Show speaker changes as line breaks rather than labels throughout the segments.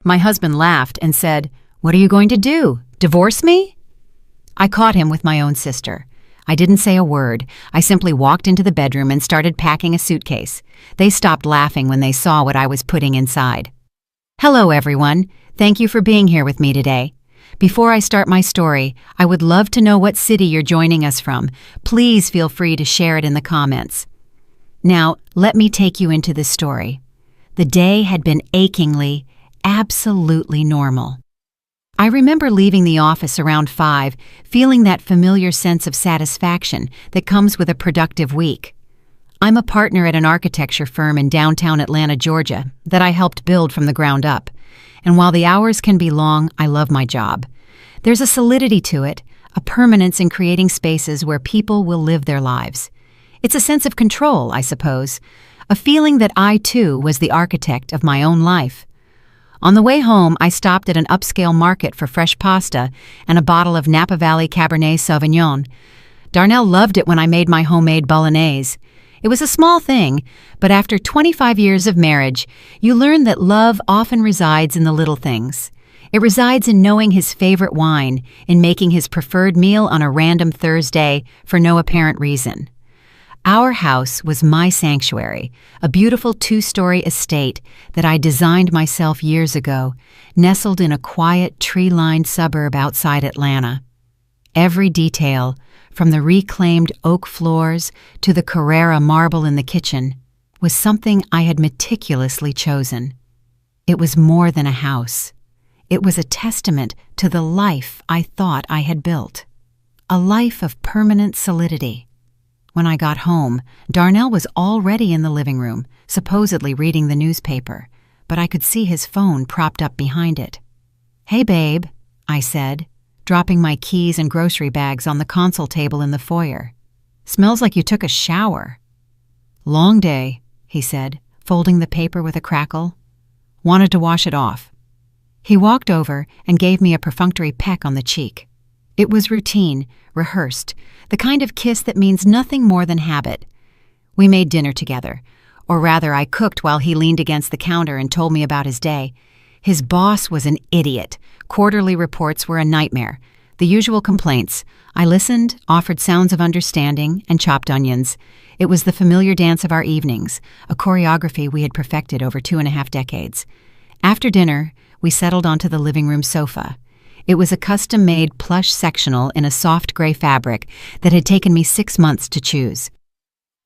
My husband laughed and said, "What are you going to do? Divorce me?" I caught him with my own sister. I didn't say a word. I simply walked into the bedroom and started packing a suitcase. They stopped laughing when they saw what I was putting inside. Hello, everyone. Thank you for being here with me today. Before I start my story, I would love to know what city you're joining us from. Please feel free to share it in the comments. Now, let me take you into this story. The day had been achingly, absolutely normal. I remember leaving the office around 5, feeling that familiar sense of satisfaction that comes with a productive week. I'm a partner at an architecture firm in downtown Atlanta, Georgia, that I helped build from the ground up. And while the hours can be long, I love my job. There's a solidity to it, a permanence in creating spaces where people will live their lives. It's a sense of control, I suppose, a feeling that I, too, was the architect of my own life. On the way home, I stopped at an upscale market for fresh pasta and a bottle of Napa Valley Cabernet Sauvignon. Darnell loved it when I made my homemade bolognese. It was a small thing, but after 25 years of marriage, you learn that love often resides in the little things. It resides in knowing his favorite wine, in making his preferred meal on a random Thursday for no apparent reason. Our house was my sanctuary, a beautiful 2-story estate that I designed myself years ago, nestled in a quiet, tree-lined suburb outside Atlanta. Every detail, from the reclaimed oak floors to the Carrara marble in the kitchen, was something I had meticulously chosen. It was more than a house. It was a testament to the life I thought I had built. A life of permanent solidity. When I got home, Darnell was already in the living room, supposedly reading the newspaper, but I could see his phone propped up behind it. "Hey, babe," I said, dropping my keys and grocery bags on the console table in the foyer. "Smells like you took a shower." "Long day," he said, folding the paper with a crackle. "Wanted to wash it off." He walked over and gave me a perfunctory peck on the cheek. It was routine, rehearsed, the kind of kiss that means nothing more than habit. We made dinner together, or rather I cooked while he leaned against the counter and told me about his day. His boss was an idiot. Quarterly reports were a nightmare. The usual complaints. I listened, offered sounds of understanding, and chopped onions. It was the familiar dance of our evenings, a choreography we had perfected over 2.5 decades. After dinner, we settled onto the living room sofa. It was a custom-made plush sectional in a soft gray fabric that had taken me 6 months to choose.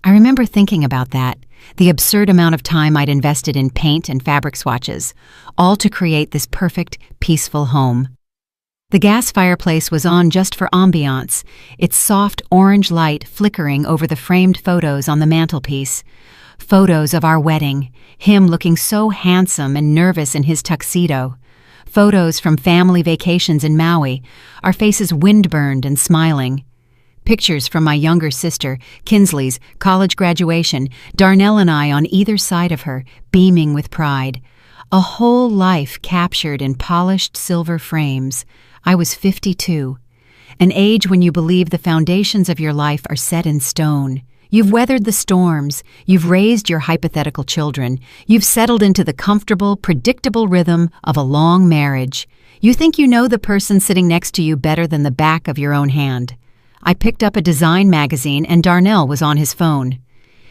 I remember thinking about that, the absurd amount of time I'd invested in paint and fabric swatches, all to create this perfect, peaceful home. The gas fireplace was on just for ambiance, its soft orange light flickering over the framed photos on the mantelpiece. Photos of our wedding, him looking so handsome and nervous in his tuxedo. Photos from family vacations in Maui, our faces wind-burned and smiling. Pictures from my younger sister, Kinsley's, college graduation, Darnell and I on either side of her, beaming with pride. A whole life captured in polished silver frames. I was 52. An age when you believe the foundations of your life are set in stone. You've weathered the storms. You've raised your hypothetical children. You've settled into the comfortable, predictable rhythm of a long marriage. You think you know the person sitting next to you better than the back of your own hand. I picked up a design magazine and Darnell was on his phone.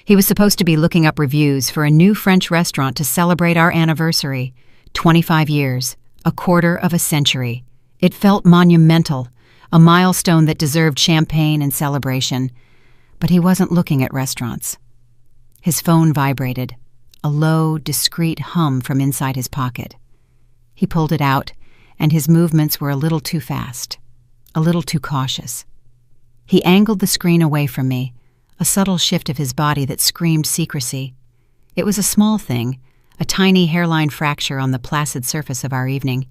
He was supposed to be looking up reviews for a new French restaurant to celebrate our anniversary. 25 years, a quarter of a century. It felt monumental, a milestone that deserved champagne and celebration. But he wasn't looking at restaurants. His phone vibrated, a low, discreet hum from inside his pocket. He pulled it out, and his movements were a little too fast, a little too cautious. He angled the screen away from me, a subtle shift of his body that screamed secrecy. It was a small thing, a tiny hairline fracture on the placid surface of our evening.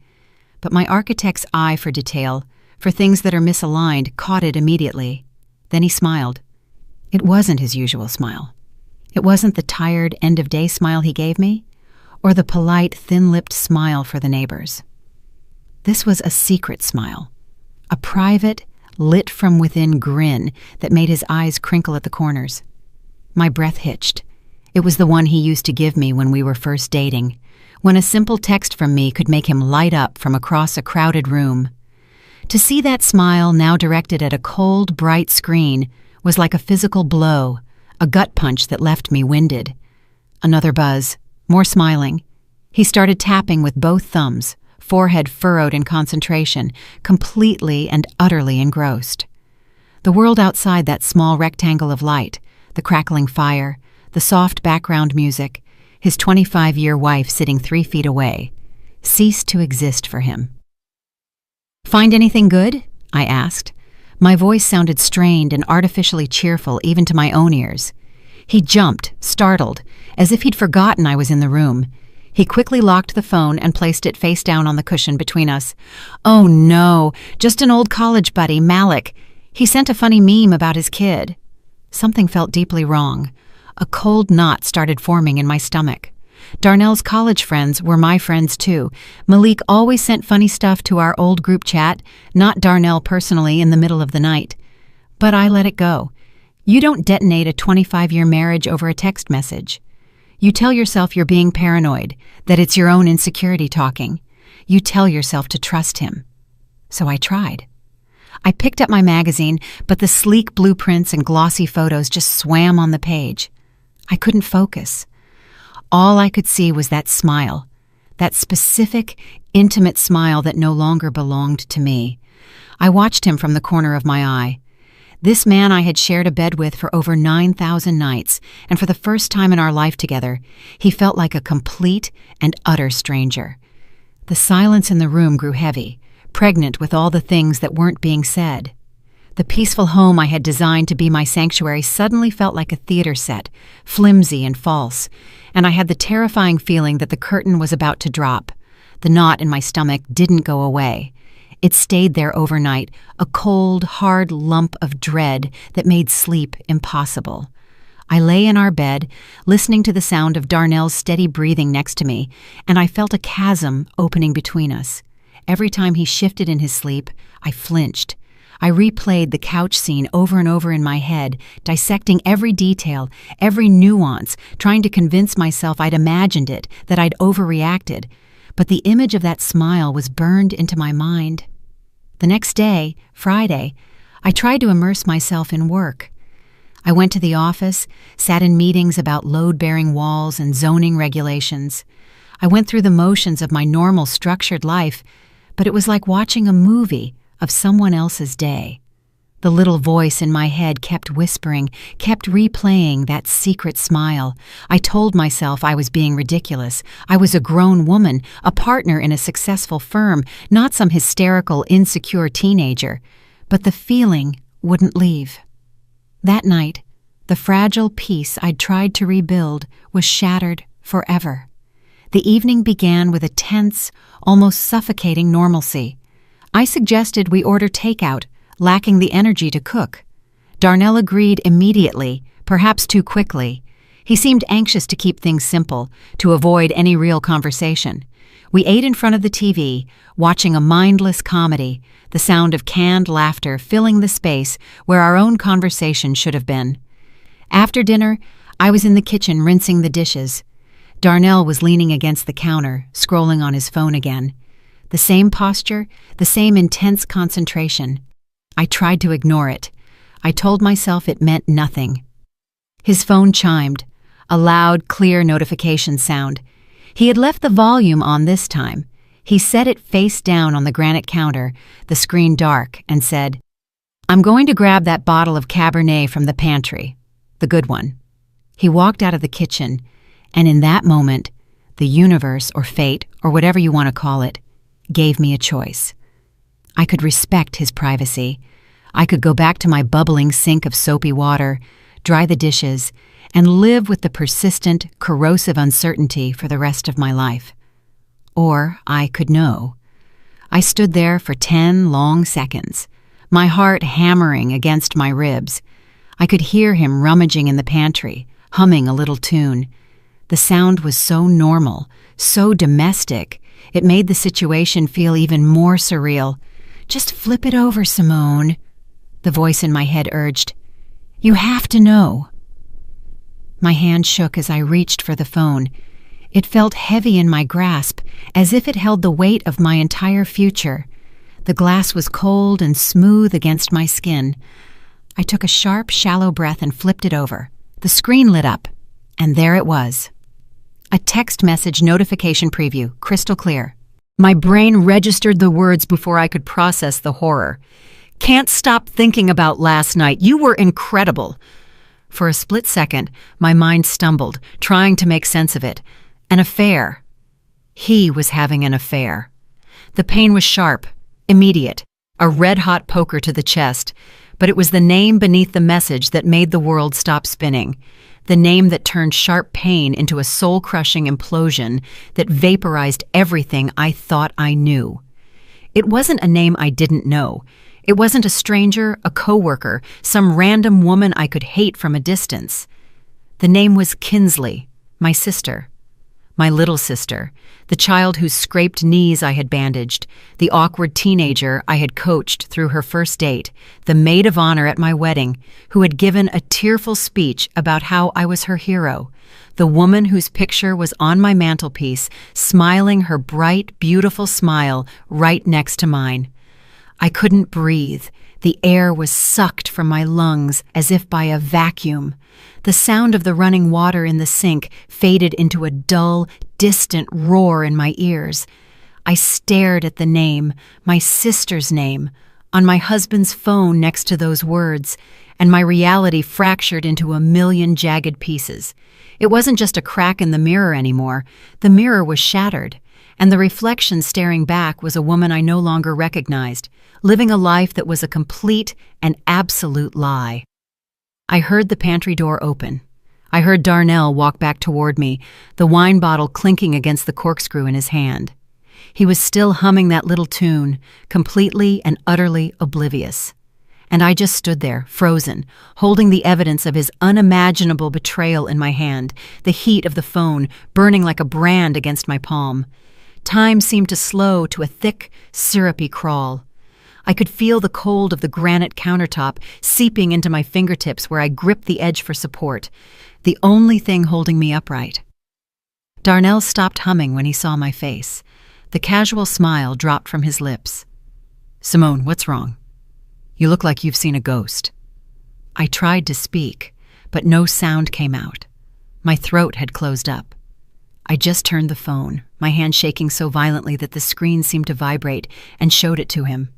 But my architect's eye for detail, for things that are misaligned, caught it immediately. Then he smiled. It wasn't his usual smile. It wasn't the tired, end-of-day smile he gave me, or the polite, thin-lipped smile for the neighbors. This was a secret smile, a private, lit-from-within grin that made his eyes crinkle at the corners. My breath hitched. It was the one he used to give me when we were first dating, when a simple text from me could make him light up from across a crowded room. To see that smile now directed at a cold, bright screen was like a physical blow, a gut punch that left me winded. Another buzz, more smiling. He started tapping with both thumbs, forehead furrowed in concentration, completely and utterly engrossed. The world outside that small rectangle of light, the crackling fire, the soft background music, his 25-year wife sitting 3 feet away, ceased to exist for him. "Find anything good?" I asked. My voice sounded strained and artificially cheerful even to my own ears. He jumped, startled, as if he'd forgotten I was in the room. He quickly locked the phone and placed it face down on the cushion between us. "Oh no, just an old college buddy, Malik. He sent a funny meme about his kid." Something felt deeply wrong. A cold knot started forming in my stomach. Darnell's college friends were my friends too. Malik always sent funny stuff to our old group chat, not Darnell personally in the middle of the night. But I let it go. You don't detonate a 25-year marriage over a text message. You tell yourself you're being paranoid, that it's your own insecurity talking. You tell yourself to trust him. So I tried. I picked up my magazine, but the sleek blueprints and glossy photos just swam on the page. I couldn't focus. All I could see was that smile, that specific, intimate smile that no longer belonged to me. I watched him from the corner of my eye. This man I had shared a bed with for over 9,000 nights, and for the first time in our life together, he felt like a complete and utter stranger. The silence in the room grew heavy, pregnant with all the things that weren't being said. The peaceful home I had designed to be my sanctuary suddenly felt like a theater set, flimsy and false, and I had the terrifying feeling that the curtain was about to drop. The knot in my stomach didn't go away. It stayed there overnight, a cold, hard lump of dread that made sleep impossible. I lay in our bed, listening to the sound of Darnell's steady breathing next to me, and I felt a chasm opening between us. Every time he shifted in his sleep, I flinched. I replayed the couch scene over and over in my head, dissecting every detail, every nuance, trying to convince myself I'd imagined it, that I'd overreacted. But the image of that smile was burned into my mind. The next day, Friday, I tried to immerse myself in work. I went to the office, sat in meetings about load-bearing walls and zoning regulations. I went through the motions of my normal, structured life, but it was like watching a movie of someone else's day. The little voice in my head kept whispering, kept replaying that secret smile. I told myself I was being ridiculous. I was a grown woman, a partner in a successful firm, not some hysterical, insecure teenager. But the feeling wouldn't leave. That night, the fragile peace I'd tried to rebuild was shattered forever. The evening began with a tense, almost suffocating normalcy. I suggested we order takeout, lacking the energy to cook. Darnell agreed immediately, perhaps too quickly. He seemed anxious to keep things simple, to avoid any real conversation. We ate in front of the TV, watching a mindless comedy, the sound of canned laughter filling the space where our own conversation should have been. After dinner, I was in the kitchen rinsing the dishes. Darnell was leaning against the counter, scrolling on his phone again. The same posture, the same intense concentration. I tried to ignore it. I told myself it meant nothing. His phone chimed, a loud, clear notification sound. He had left the volume on this time. He set it face down on the granite counter, the screen dark, and said, "I'm going to grab that bottle of Cabernet from the pantry, the good one." He walked out of the kitchen, and in that moment, the universe or fate, or whatever you want to call it, gave me a choice. I could respect his privacy. I could go back to my bubbling sink of soapy water, dry the dishes, and live with the persistent, corrosive uncertainty for the rest of my life. Or I could know. I stood there for 10 long seconds, my heart hammering against my ribs. I could hear him rummaging in the pantry, humming a little tune. The sound was so normal, so domestic, it made the situation feel even more surreal. "Just flip it over, Simone," the voice in my head urged. "You have to know." My hand shook as I reached for the phone. It felt heavy in my grasp, as if it held the weight of my entire future. The glass was cold and smooth against my skin. I took a sharp, shallow breath and flipped it over. The screen lit up, and there it was. A text message notification preview, crystal clear. My brain registered the words before I could process the horror. "Can't stop thinking about last night. You were incredible." For a split second, my mind stumbled, trying to make sense of it. An affair. He was having an affair. The pain was sharp, immediate, a red-hot poker to the chest, but it was the name beneath the message that made the world stop spinning, the name that turned sharp pain into a soul-crushing implosion that vaporized everything I thought I knew. It wasn't a name I didn't know. It wasn't a stranger, a coworker, some random woman I could hate from a distance. The name was Kinsley, my sister. My little sister, the child whose scraped knees I had bandaged, the awkward teenager I had coached through her first date, the maid of honor at my wedding, who had given a tearful speech about how I was her hero, the woman whose picture was on my mantelpiece, smiling her bright, beautiful smile right next to mine. I couldn't breathe. The air was sucked from my lungs as if by a vacuum. The sound of the running water in the sink faded into a dull, distant roar in my ears. I stared at the name, my sister's name, on my husband's phone next to those words, and my reality fractured into a million jagged pieces. It wasn't just a crack in the mirror anymore. The mirror was shattered, and the reflection staring back was a woman I no longer recognized, living a life that was a complete and absolute lie. I heard the pantry door open. I heard Darnell walk back toward me, the wine bottle clinking against the corkscrew in his hand. He was still humming that little tune, completely and utterly oblivious. And I just stood there, frozen, holding the evidence of his unimaginable betrayal in my hand, the heat of the phone burning like a brand against my palm. Time seemed to slow to a thick, syrupy crawl. I could feel the cold of the granite countertop seeping into my fingertips where I gripped the edge for support, the only thing holding me upright. Darnell stopped humming when he saw my face. The casual smile dropped from his lips. "Simone, what's wrong? You look like you've seen a ghost." I tried to speak, but no sound came out. My throat had closed up. I just turned the phone, my hand shaking so violently that the screen seemed to vibrate, and showed it to him.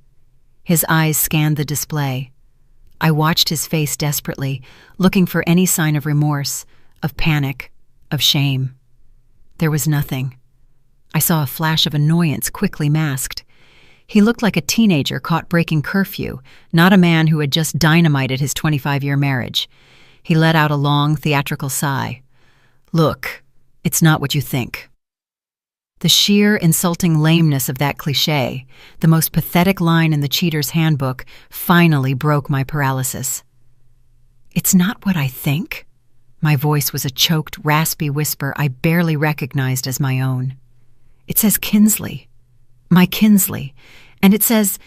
His eyes scanned the display. I watched his face desperately, looking for any sign of remorse, of panic, of shame. There was nothing. I saw a flash of annoyance quickly masked. He looked like a teenager caught breaking curfew, not a man who had just dynamited his 25-year marriage. He let out a long, theatrical sigh. "Look, it's not what you think." The sheer, insulting lameness of that cliché, the most pathetic line in the cheater's handbook, finally broke my paralysis. "It's not what I think?" My voice was a choked, raspy whisper I barely recognized as my own. "It says Kinsley. My Kinsley. And it says,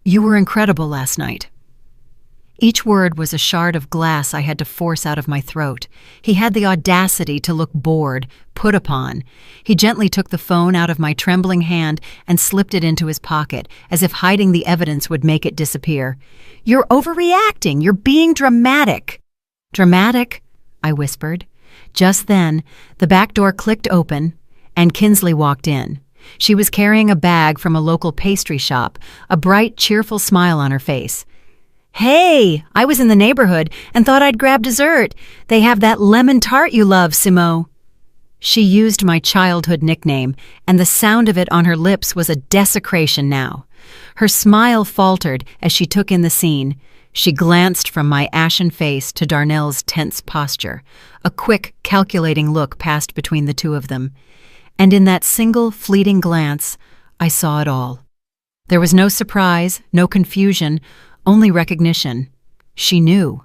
you were incredible last night." Each word was a shard of glass I had to force out of my throat. He had the audacity to look bored, put upon. He gently took the phone out of my trembling hand and slipped it into his pocket, as if hiding the evidence would make it disappear. "You're overreacting. You're being dramatic." "Dramatic?" I whispered. Just then, the back door clicked open, and Kinsley walked in. She was carrying a bag from a local pastry shop, a bright, cheerful smile on her face. "Hey, I was in the neighborhood and thought I'd grab dessert. They have that lemon tart you love, Simo." She used my childhood nickname, and the sound of it on her lips was a desecration now. Her smile faltered as she took in the scene. She glanced from my ashen face to Darnell's tense posture. A quick, calculating look passed between the two of them. And in that single, fleeting glance, I saw it all. There was no surprise, no confusion, only recognition. She knew.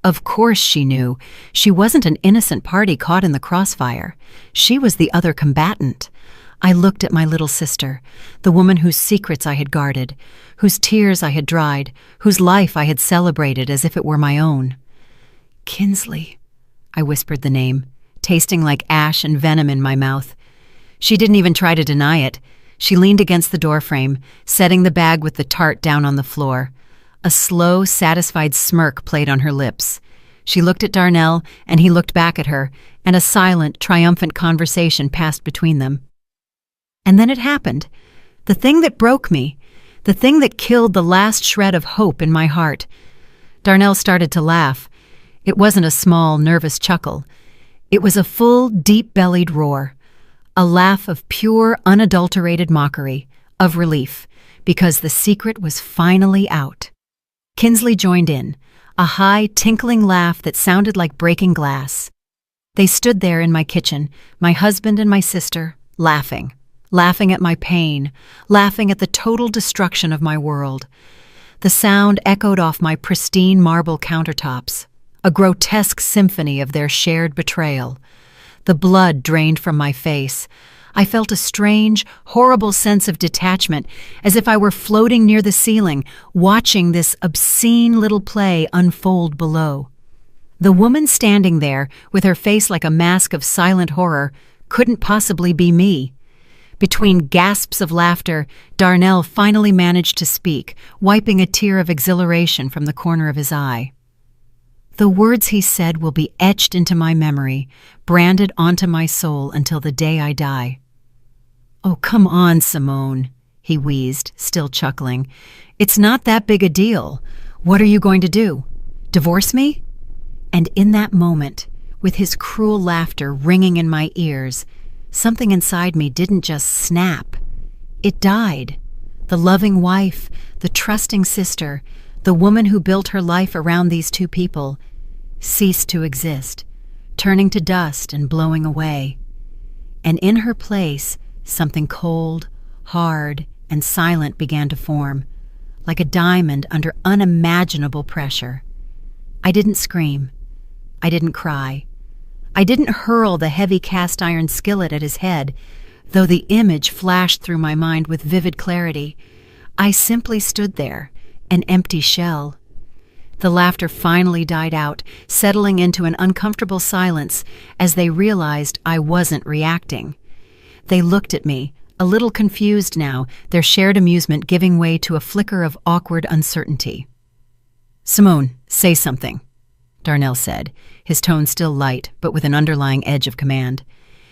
Of course she knew. She wasn't an innocent party caught in the crossfire. She was the other combatant. I looked at my little sister, the woman whose secrets I had guarded, whose tears I had dried, whose life I had celebrated as if it were my own. "Kinsley," I whispered the name, tasting like ash and venom in my mouth. She didn't even try to deny it. She leaned against the doorframe, setting the bag with the tart down on the floor. A slow, satisfied smirk played on her lips. She looked at Darnell, and he looked back at her, and a silent, triumphant conversation passed between them. And then it happened. The thing that broke me. The thing that killed the last shred of hope in my heart. Darnell started to laugh. It wasn't a small, nervous chuckle. It was a full, deep-bellied roar. A laugh of pure, unadulterated mockery, of relief, because the secret was finally out. Kinsley joined in, a high, tinkling laugh that sounded like breaking glass. They stood there in my kitchen, my husband and my sister, laughing at my pain, laughing at the total destruction of my world. The sound echoed off my pristine marble countertops, a grotesque symphony of their shared betrayal. The blood drained from my face. I felt a strange, horrible sense of detachment, as if I were floating near the ceiling, watching this obscene little play unfold below. The woman standing there, with her face like a mask of silent horror, couldn't possibly be me. Between gasps of laughter, Darnell finally managed to speak, wiping a tear of exhilaration from the corner of his eye. The words he said will be etched into my memory, branded onto my soul until the day I die. "Oh, come on, Simone," he wheezed, still chuckling. "It's not that big a deal. What are you going to do? Divorce me?" And in that moment, with his cruel laughter ringing in my ears, something inside me didn't just snap. It died. The loving wife, the trusting sister, the woman who built her life around these two people, ceased to exist, turning to dust and blowing away. And in her place, something cold, hard, and silent began to form, like a diamond under unimaginable pressure. I didn't scream. I didn't cry. I didn't hurl the heavy cast-iron skillet at his head, though the image flashed through my mind with vivid clarity. I simply stood there, an empty shell. The laughter finally died out, settling into an uncomfortable silence as they realized I wasn't reacting. They looked at me, a little confused now, their shared amusement giving way to a flicker of awkward uncertainty. "Simone, say something," Darnell said, his tone still light, but with an underlying edge of command.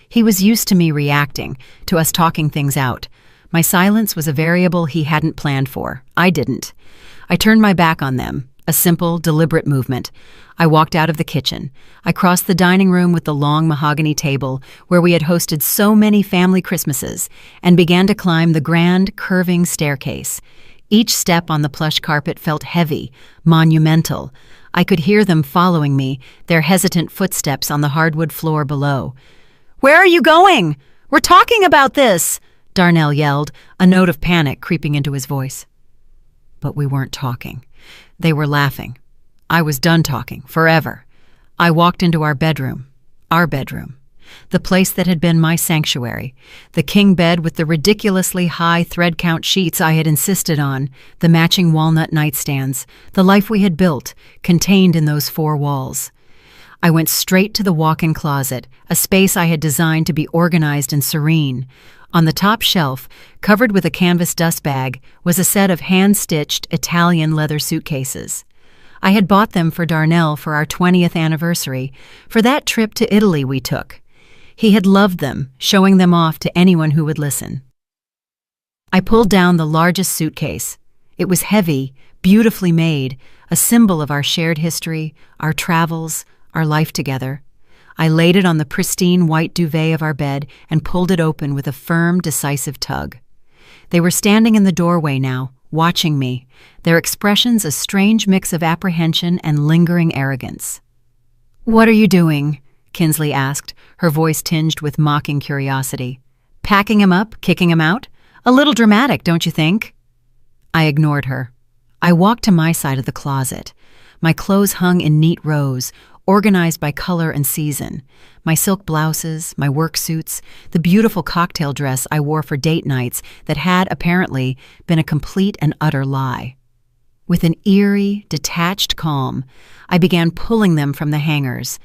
He was used to me reacting, to us talking things out. My silence was a variable he hadn't planned for. I didn't. I turned my back on them, a simple, deliberate movement. I walked out of the kitchen. I crossed the dining room with the long mahogany table where we had hosted so many family Christmases and began to climb the grand, curving staircase. Each step on the plush carpet felt heavy, monumental. I could hear them following me, their hesitant footsteps on the hardwood floor below. "Where are you going? We're talking about this!" Darnell yelled, a note of panic creeping into his voice. But we weren't talking. They were laughing. I was done talking, forever. I walked into our bedroom, the place that had been my sanctuary, the king bed with the ridiculously high thread count sheets I had insisted on, the matching walnut nightstands, the life we had built, contained in those four walls. I went straight to the walk-in closet, a space I had designed to be organized and serene. On the top shelf, covered with a canvas dust bag, was a set of hand-stitched Italian leather suitcases. I had bought them for Darnell for our 20th anniversary, for that trip to Italy we took. He had loved them, showing them off to anyone who would listen. I pulled down the largest suitcase. It was heavy, beautifully made, a symbol of our shared history, our travels, our life together. I laid it on the pristine white duvet of our bed and pulled it open with a firm, decisive tug. They were standing in the doorway now, watching me, their expressions a strange mix of apprehension and lingering arrogance. "What are you doing?" Kinsley asked, her voice tinged with mocking curiosity. "Packing him up, kicking him out? A little dramatic, don't you think?" I ignored her. I walked to my side of the closet. My clothes hung in neat rows, organized by color and season. My silk blouses, my work suits, the beautiful cocktail dress I wore for date nights that had, apparently, been a complete and utter lie. With an eerie, detached calm, I began pulling them from the hangers.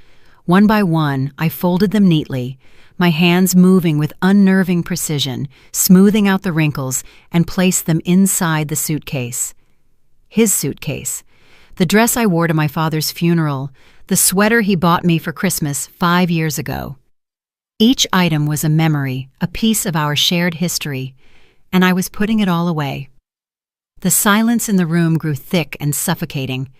One by one, I folded them neatly, my hands moving with unnerving precision, smoothing out the wrinkles, and placed them inside the suitcase. His suitcase. The dress I wore to my father's funeral, the sweater he bought me for Christmas 5 years ago. Each item was a memory, a piece of our shared history, and I was putting it all away. The silence in the room grew thick and suffocating.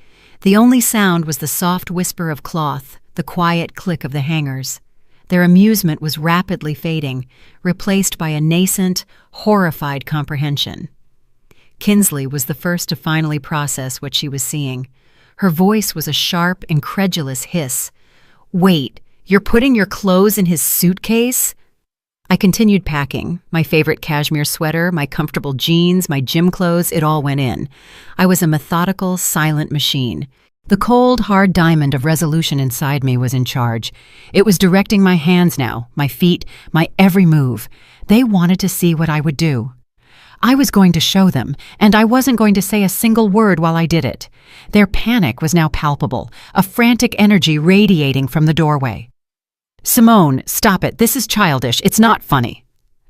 The only sound was the soft whisper of cloth, the quiet click of the hangers. Their amusement was rapidly fading, replaced by a nascent, horrified comprehension. Kinsley was the first to finally process what she was seeing. Her voice was a sharp, incredulous hiss. "Wait, you're putting your clothes in his suitcase?" I continued packing. My favorite cashmere sweater, my comfortable jeans, my gym clothes, it all went in. I was a methodical, silent machine. The cold, hard diamond of resolution inside me was in charge. It was directing my hands now, my feet, my every move. They wanted to see what I would do. I was going to show them, and I wasn't going to say a single word while I did it. Their panic was now palpable, a frantic energy radiating from the doorway. "Simone, stop it. This is childish. It's not funny,"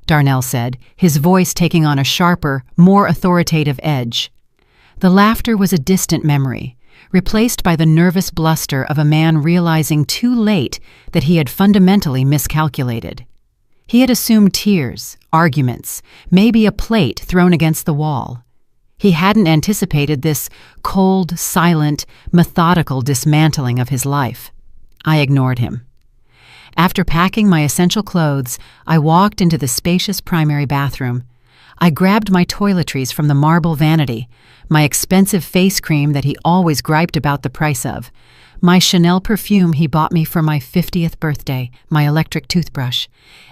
Darnell said, his voice taking on a sharper, more authoritative edge. The laughter was a distant memory, replaced by the nervous bluster of a man realizing too late that he had fundamentally miscalculated. He had assumed tears, arguments, maybe a plate thrown against the wall. He hadn't anticipated this cold, silent, methodical dismantling of his life. I ignored him. After packing my essential clothes, I walked into the spacious primary bathroom. I grabbed my toiletries from the marble vanity, my expensive face cream that he always griped about the price of, my Chanel perfume he bought me for my 50th birthday, my electric toothbrush.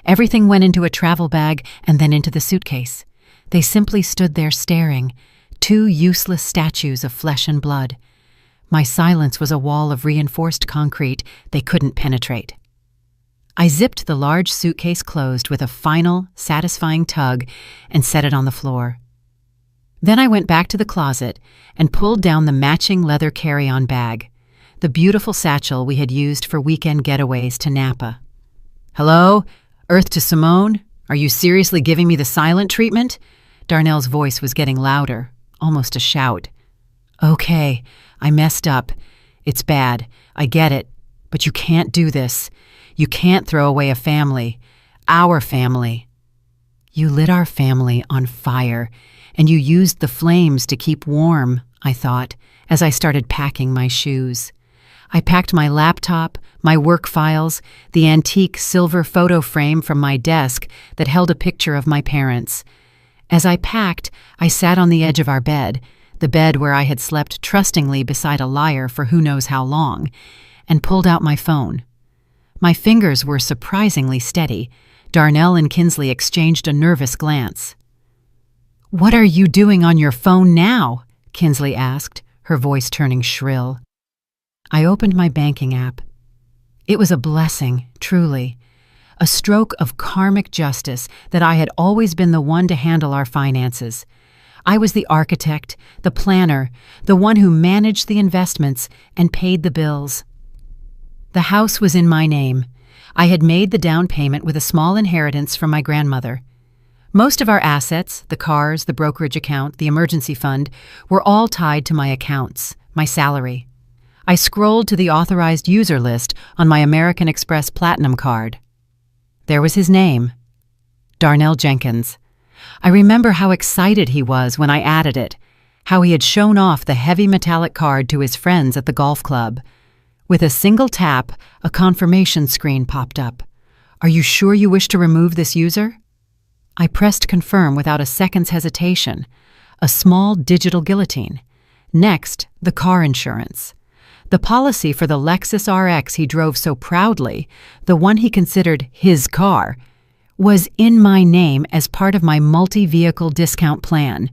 Everything went into a travel bag and then into the suitcase. They simply stood there staring, two useless statues of flesh and blood. My silence was a wall of reinforced concrete they couldn't penetrate. I zipped the large suitcase closed with a final, satisfying tug and set it on the floor. Then I went back to the closet and pulled down the matching leather carry-on bag, the beautiful satchel we had used for weekend getaways to Napa. "Hello? Earth to Simone? Are you seriously giving me the silent treatment?" Darnell's voice was getting louder, almost a shout. "Okay, I messed up. It's bad. I get it. But you can't do this. You can't throw away a family. Our family." "You lit our family on fire, and you used the flames to keep warm," I thought, as I started packing my shoes. I packed my laptop, my work files, the antique silver photo frame from my desk that held a picture of my parents. As I packed, I sat on the edge of our bed, the bed where I had slept trustingly beside a liar for who knows how long, and pulled out my phone. My fingers were surprisingly steady. Darnell and Kinsley exchanged a nervous glance. "What are you doing on your phone now?" Kinsley asked, her voice turning shrill. I opened my banking app. It was a blessing, truly. A stroke of karmic justice that I had always been the one to handle our finances. I was the architect, the planner, the one who managed the investments and paid the bills. The house was in my name. I had made the down payment with a small inheritance from my grandmother. Most of our assets, the cars, the brokerage account, the emergency fund, were all tied to my accounts, my salary. I scrolled to the authorized user list on my American Express Platinum card. There was his name, Darnell Jenkins. I remember how excited he was when I added it, how he had shown off the heavy metallic card to his friends at the golf club. With a single tap, a confirmation screen popped up. "Are you sure you wish to remove this user?" I pressed confirm without a second's hesitation. A small digital guillotine. Next, the car insurance. The policy for the Lexus RX he drove so proudly, the one he considered his car, was in my name as part of my multi-vehicle discount plan.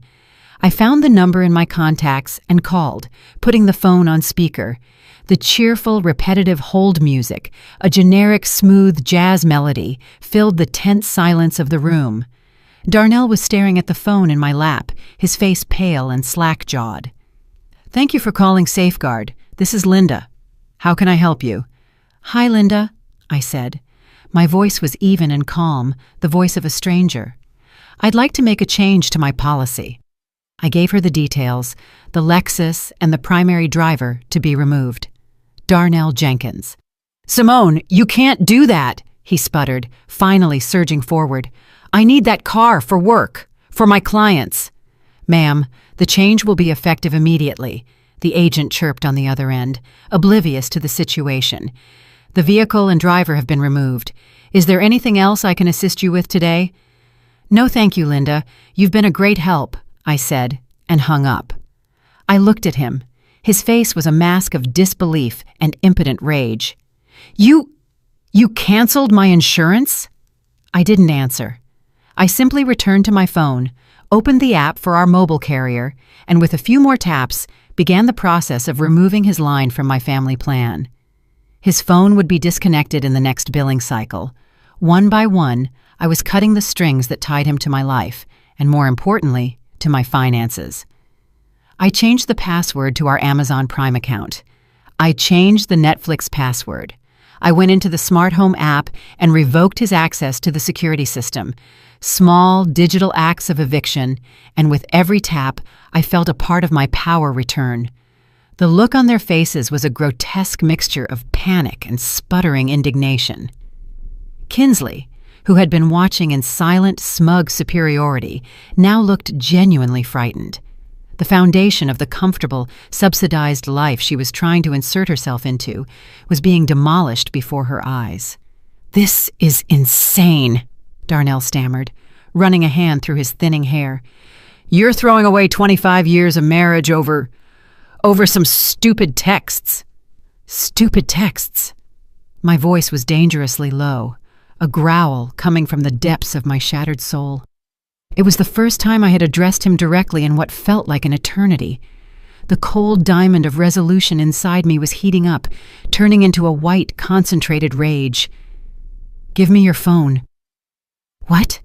I found the number in my contacts and called, putting the phone on speaker. The cheerful, repetitive hold music, a generic, smooth jazz melody, filled the tense silence of the room. Darnell was staring at the phone in my lap, his face pale and slack-jawed. "Thank you for calling Safeguard. This is Linda. How can I help you?" "Hi, Linda," I said. My voice was even and calm, the voice of a stranger. "I'd like to make a change to my policy." I gave her the details, the Lexus and the primary driver to be removed. Darnell Jenkins. "Simone, you can't do that," he sputtered, finally surging forward. "I need that car for work, for my clients." "Ma'am, the change will be effective immediately," the agent chirped on the other end, oblivious to the situation. "The vehicle and driver have been removed. Is there anything else I can assist you with today?" "No, thank you, Linda. You've been a great help," I said, and hung up. I looked at him. His face was a mask of disbelief and impotent rage. You canceled my insurance?" I didn't answer. I simply returned to my phone, opened the app for our mobile carrier, and with a few more taps, began the process of removing his line from my family plan. His phone would be disconnected in the next billing cycle. One by one, I was cutting the strings that tied him to my life, and more importantly, to my finances. I changed the password to our Amazon Prime account. I changed the Netflix password. I went into the smart home app and revoked his access to the security system. Small, digital acts of eviction, and with every tap, I felt a part of my power return. The look on their faces was a grotesque mixture of panic and sputtering indignation. Kinsley, who had been watching in silent, smug superiority, now looked genuinely frightened. The foundation of the comfortable, subsidized life she was trying to insert herself into was being demolished before her eyes. "This is insane," Darnell stammered, running a hand through his thinning hair. "You're throwing away 25 years of marriage over some stupid texts." "Stupid texts?" My voice was dangerously low, a growl coming from the depths of my shattered soul. It was the first time I had addressed him directly in what felt like an eternity. The cold diamond of resolution inside me was heating up, turning into a white, concentrated rage. "Give me your phone." "What?"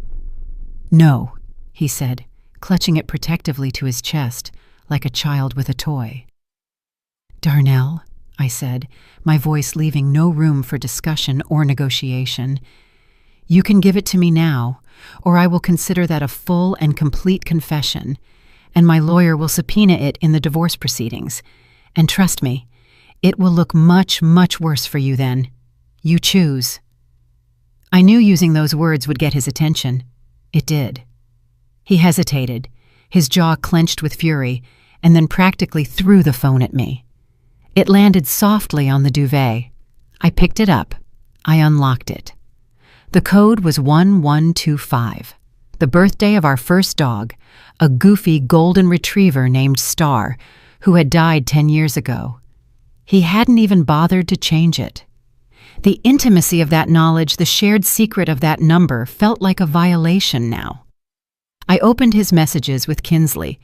"No," he said, clutching it protectively to his chest, like a child with a toy. "Darnell," I said, my voice leaving no room for discussion or negotiation, "you can give it to me now, or I will consider that a full and complete confession, and my lawyer will subpoena it in the divorce proceedings. And trust me, it will look much, much worse for you then. You choose." I knew using those words would get his attention. It did. He hesitated, his jaw clenched with fury, and then practically threw the phone at me. It landed softly on the duvet. I picked it up. I unlocked it. The code was 1125, the birthday of our first dog, a goofy golden retriever named Star, who had died 10 years ago. He hadn't even bothered to change it. The intimacy of that knowledge, the shared secret of that number, felt like a violation now. I opened his messages with Kinsley.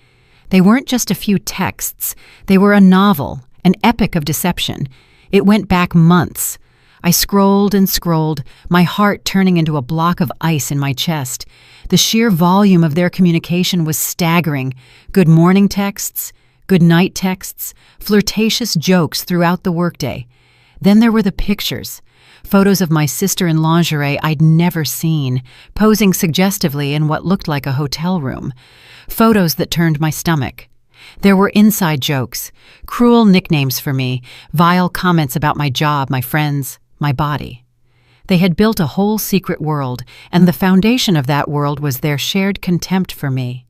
They weren't just a few texts. They were a novel, an epic of deception. It went back months. I scrolled and scrolled, my heart turning into a block of ice in my chest. The sheer volume of their communication was staggering. Good morning texts, good night texts, flirtatious jokes throughout the workday. Then there were the pictures. Photos of my sister in lingerie I'd never seen, posing suggestively in what looked like a hotel room. Photos that turned my stomach. There were inside jokes, cruel nicknames for me, vile comments about my job, my friends, my body. They had built a whole secret world, and the foundation of that world was their shared contempt for me.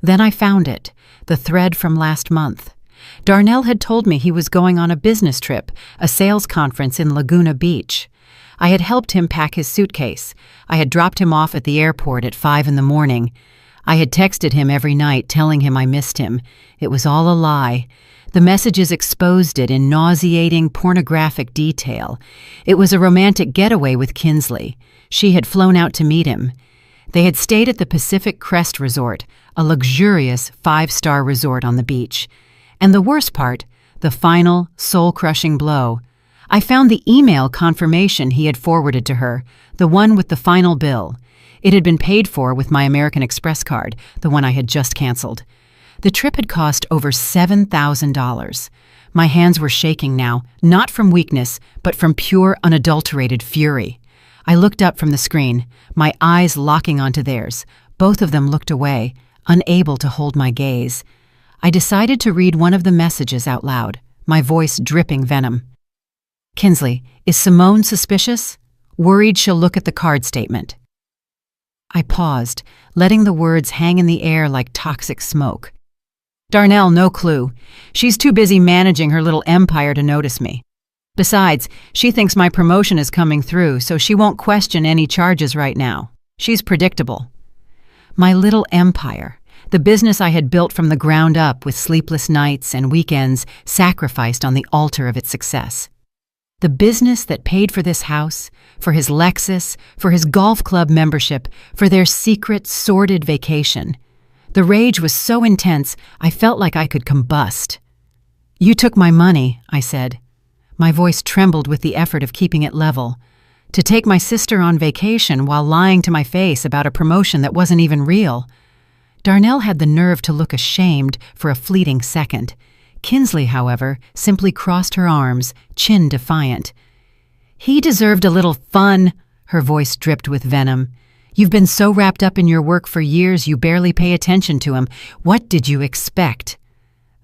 Then I found it, the thread from last month. Darnell had told me he was going on a business trip, a sales conference in Laguna Beach. I had helped him pack his suitcase. I had dropped him off at the airport at 5 a.m. I had texted him every night telling him I missed him. It was all a lie. The messages exposed it in nauseating, pornographic detail. It was a romantic getaway with Kinsley. She had flown out to meet him. They had stayed at the Pacific Crest Resort, a luxurious 5-star resort on the beach. And the worst part, the final, soul-crushing blow. I found the email confirmation he had forwarded to her, the one with the final bill. It had been paid for with my American Express card, the one I had just canceled. The trip had cost over $7,000. My hands were shaking now, not from weakness, but from pure, unadulterated fury. I looked up from the screen, my eyes locking onto theirs. Both of them looked away, unable to hold my gaze. I decided to read one of the messages out loud, my voice dripping venom. Kinsley, is Simone suspicious? Worried she'll look at the card statement. I paused, letting the words hang in the air like toxic smoke. Darnell, no clue. She's too busy managing her little empire to notice me. Besides, she thinks my promotion is coming through, so she won't question any charges right now. She's predictable. My little empire, the business I had built from the ground up with sleepless nights and weekends sacrificed on the altar of its success. The business that paid for this house, for his Lexus, for his golf club membership, for their secret, sordid vacation. The rage was so intense, I felt like I could combust. You took my money, I said. My voice trembled with the effort of keeping it level. To take my sister on vacation while lying to my face about a promotion that wasn't even real. Darnell had the nerve to look ashamed for a fleeting second. Kinsley, however, simply crossed her arms, chin defiant. He deserved a little fun, her voice dripped with venom. You've been so wrapped up in your work for years you barely pay attention to him. What did you expect?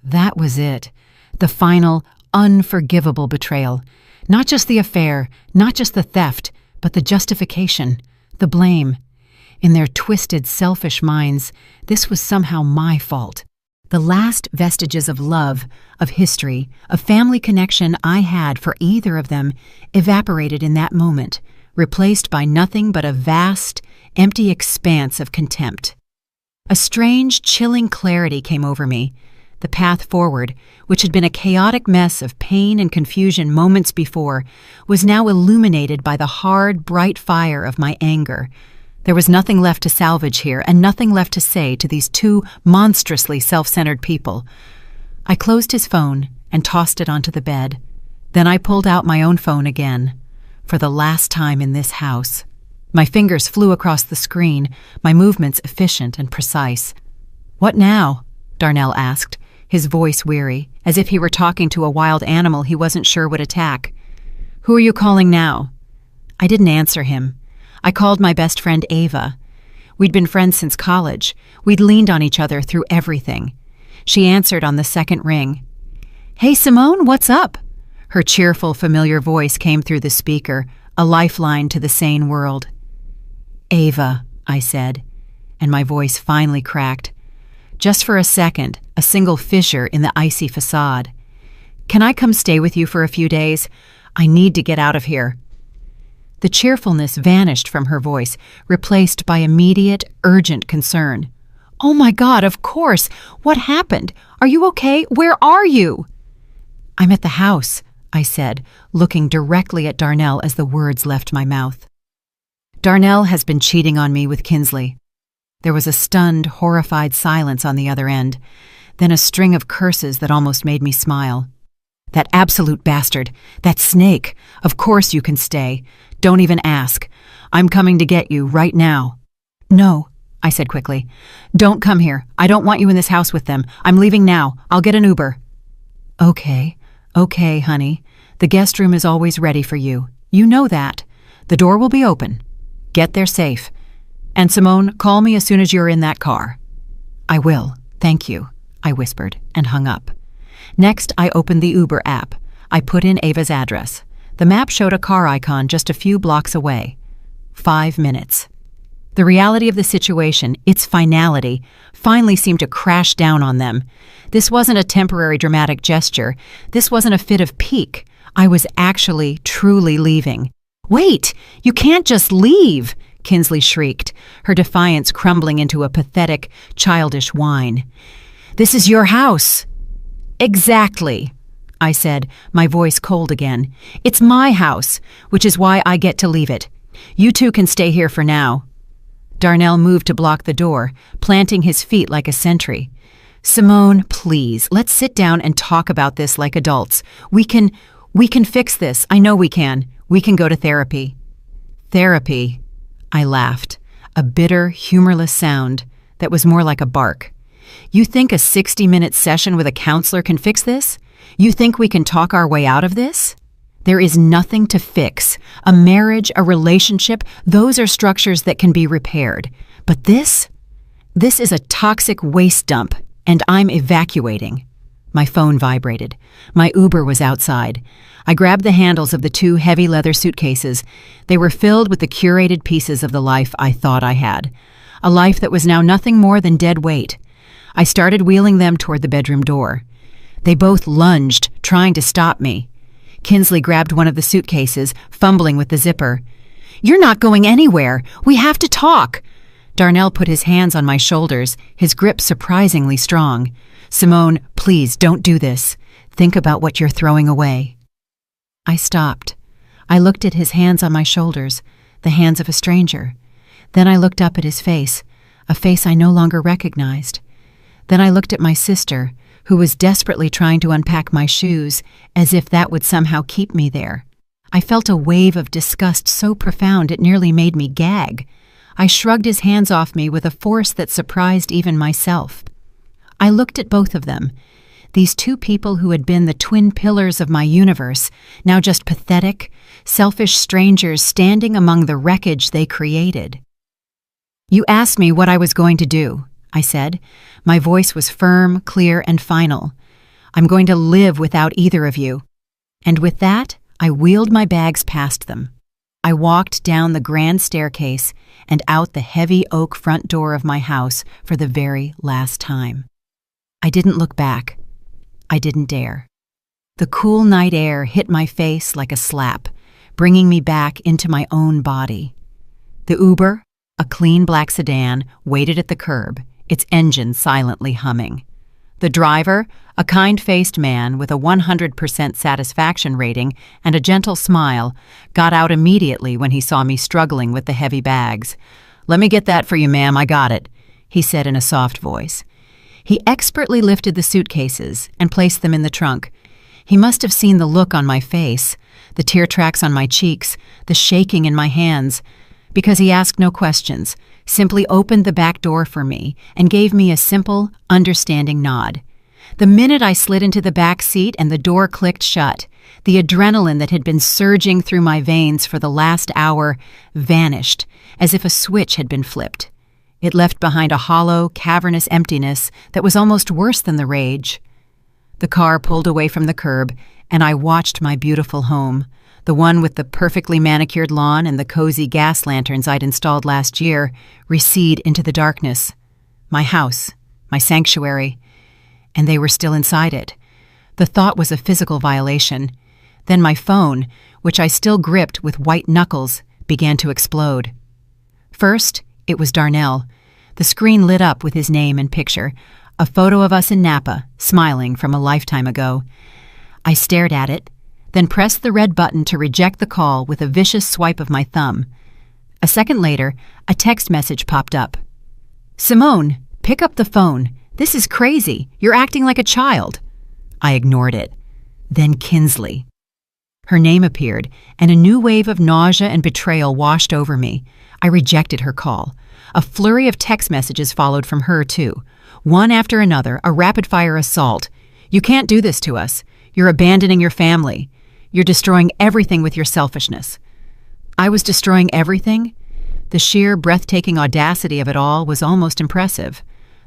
That was it. The final, unforgivable betrayal. Not just the affair, not just the theft, but the justification, the blame. In their twisted, selfish minds, this was somehow my fault. The last vestiges of love, of history, of family connection I had for either of them evaporated in that moment, replaced by nothing but a vast, empty expanse of contempt. A strange, chilling clarity came over me. The path forward, which had been a chaotic mess of pain and confusion moments before, was now illuminated by the hard, bright fire of my anger. There was nothing left to salvage here, and nothing left to say to these two monstrously self-centered people. I closed his phone and tossed it onto the bed. Then I pulled out my own phone again. For the last time in this house. My fingers flew across the screen, my movements efficient and precise. What now? Darnell asked, his voice weary, as if he were talking to a wild animal he wasn't sure would attack. Who are you calling now? I didn't answer him. I called my best friend Ava. We'd been friends since college. We'd leaned on each other through everything. She answered on the second ring. Hey, Simone, what's up? Her cheerful, familiar voice came through the speaker, a lifeline to the sane world. Ava, I said, and my voice finally cracked. Just for a second, a single fissure in the icy facade. Can I come stay with you for a few days? I need to get out of here. The cheerfulness vanished from her voice, replaced by immediate, urgent concern. Oh my God, of course! What happened? Are you okay? Where are you? I'm at the house, I said, looking directly at Darnell as the words left my mouth. Darnell has been cheating on me with Kinsley. There was a stunned, horrified silence on the other end, then a string of curses that almost made me smile. That absolute bastard, that snake, of course you can stay. Don't even ask. I'm coming to get you right now. No, I said quickly. Don't come here. I don't want you in this house with them. I'm leaving now. I'll get an Uber. Okay, honey. The guest room is always ready for you. You know that. The door will be open. Get there safe. And Simone, call me as soon as you're in that car. I will, thank you, I whispered and hung up. Next, I opened the Uber app. I put in Ava's address. The map showed a car icon just a few blocks away. 5 minutes. The reality of the situation, its finality, finally seemed to crash down on them. This wasn't a temporary dramatic gesture. This wasn't a fit of pique. I was actually, truly leaving. Wait! You can't just leave! Kinsley shrieked, her defiance crumbling into a pathetic, childish whine. This is your house. Exactly, I said, my voice cold again. It's my house, which is why I get to leave it. You two can stay here for now. Darnell moved to block the door, planting his feet like a sentry. Simone, please, let's sit down and talk about this like adults. We can fix this. I know we can. We can go to therapy. Therapy, I laughed, a bitter, humorless sound that was more like a bark. You think a 60-minute session with a counselor can fix this? You think we can talk our way out of this? There is nothing to fix. A marriage, a relationship, those are structures that can be repaired. But this is a toxic waste dump, and I'm evacuating. My phone vibrated. My Uber was outside. I grabbed the handles of the 2 heavy leather suitcases. They were filled with the curated pieces of the life I thought I had. A life that was now nothing more than dead weight. I started wheeling them toward the bedroom door. They both lunged, trying to stop me. Kinsley grabbed one of the suitcases, fumbling with the zipper. "You're not going anywhere. We have to talk." Darnell put his hands on my shoulders, his grip surprisingly strong. "Simone, please don't do this. Think about what you're throwing away." I stopped. I looked at his hands on my shoulders, the hands of a stranger. Then I looked up at his face, a face I no longer recognized. Then I looked at my sister, who was desperately trying to unpack my shoes, as if that would somehow keep me there. I felt a wave of disgust so profound it nearly made me gag. I shrugged his hands off me with a force that surprised even myself. I looked at both of them, these 2 people who had been the twin pillars of my universe, now just pathetic, selfish strangers standing among the wreckage they created. "You asked me what I was going to do," I said. My voice was firm, clear, and final. "I'm going to live without either of you." And with that, I wheeled my bags past them. I walked down the grand staircase and out the heavy oak front door of my house for the very last time. I didn't look back. I didn't dare. The cool night air hit my face like a slap, bringing me back into my own body. The Uber, a clean black sedan, waited at the curb, its engine silently humming. The driver, a kind-faced man with a 100% satisfaction rating and a gentle smile, got out immediately when he saw me struggling with the heavy bags. "Let me get that for you, ma'am, I got it," he said in a soft voice. He expertly lifted the suitcases and placed them in the trunk. He must have seen the look on my face, the tear tracks on my cheeks, the shaking in my hands, because he asked no questions, simply opened the back door for me and gave me a simple, understanding nod. The minute I slid into the back seat and the door clicked shut, the adrenaline that had been surging through my veins for the last hour vanished, as if a switch had been flipped. It left behind a hollow, cavernous emptiness that was almost worse than the rage. The car pulled away from the curb, and I watched my beautiful home, the one with the perfectly manicured lawn and the cozy gas lanterns I'd installed last year, recede into the darkness. My house, my sanctuary, and they were still inside it. The thought was a physical violation. Then my phone, which I still gripped with white knuckles, began to explode. First, it was Darnell. The screen lit up with his name and picture, a photo of us in Napa, smiling from a lifetime ago. I stared at it, then pressed the red button to reject the call with a vicious swipe of my thumb. A second later, a text message popped up. "Simone, pick up the phone. This is crazy. You're acting like a child." I ignored it. Then Kinsley. Her name appeared, and a new wave of nausea and betrayal washed over me. I rejected her call. A flurry of text messages followed from her, too. One after another, a rapid-fire assault. "You can't do this to us. You're abandoning your family. You're destroying everything with your selfishness." I was destroying everything? The sheer, breathtaking audacity of it all was almost impressive.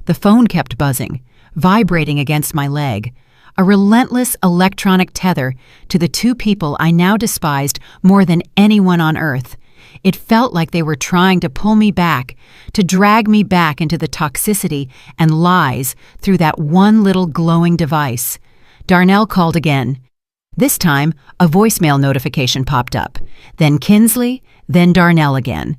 The phone kept buzzing, vibrating against my leg. A relentless electronic tether to the 2 people I now despised more than anyone on earth. It felt like they were trying to pull me back, to drag me back into the toxicity and lies through that one little glowing device. Darnell called again. This time, a voicemail notification popped up. Then Kinsley, then Darnell again.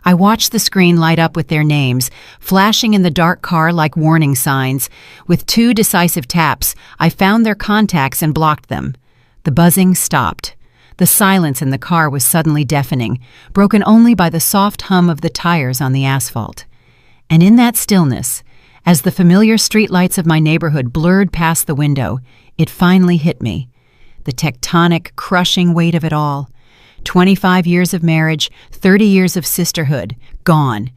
I watched the screen light up with their names, flashing in the dark car like warning signs. With 2 decisive taps, I found their contacts and blocked them. The buzzing stopped. The silence in the car was suddenly deafening, broken only by the soft hum of the tires on the asphalt. And in that stillness, as the familiar streetlights of my neighborhood blurred past the window, it finally hit me. The tectonic, crushing weight of it all. 25 years of marriage, 30 years of sisterhood, gone.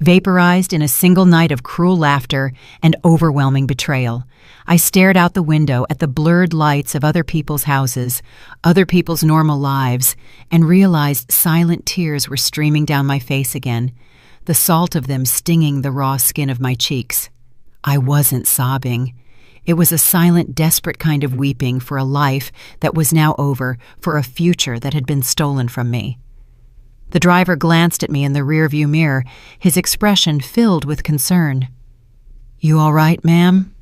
vaporized in a single night of cruel laughter and overwhelming betrayal. I stared out the window at the blurred lights of other people's houses, other people's normal lives, and realized silent tears were streaming down my face again, the salt of them stinging the raw skin of my cheeks. I wasn't sobbing. It was a silent, desperate kind of weeping for a life that was now over, for a future that had been stolen from me. The driver glanced at me in the rearview mirror, his expression filled with concern. "You all right, ma'am?"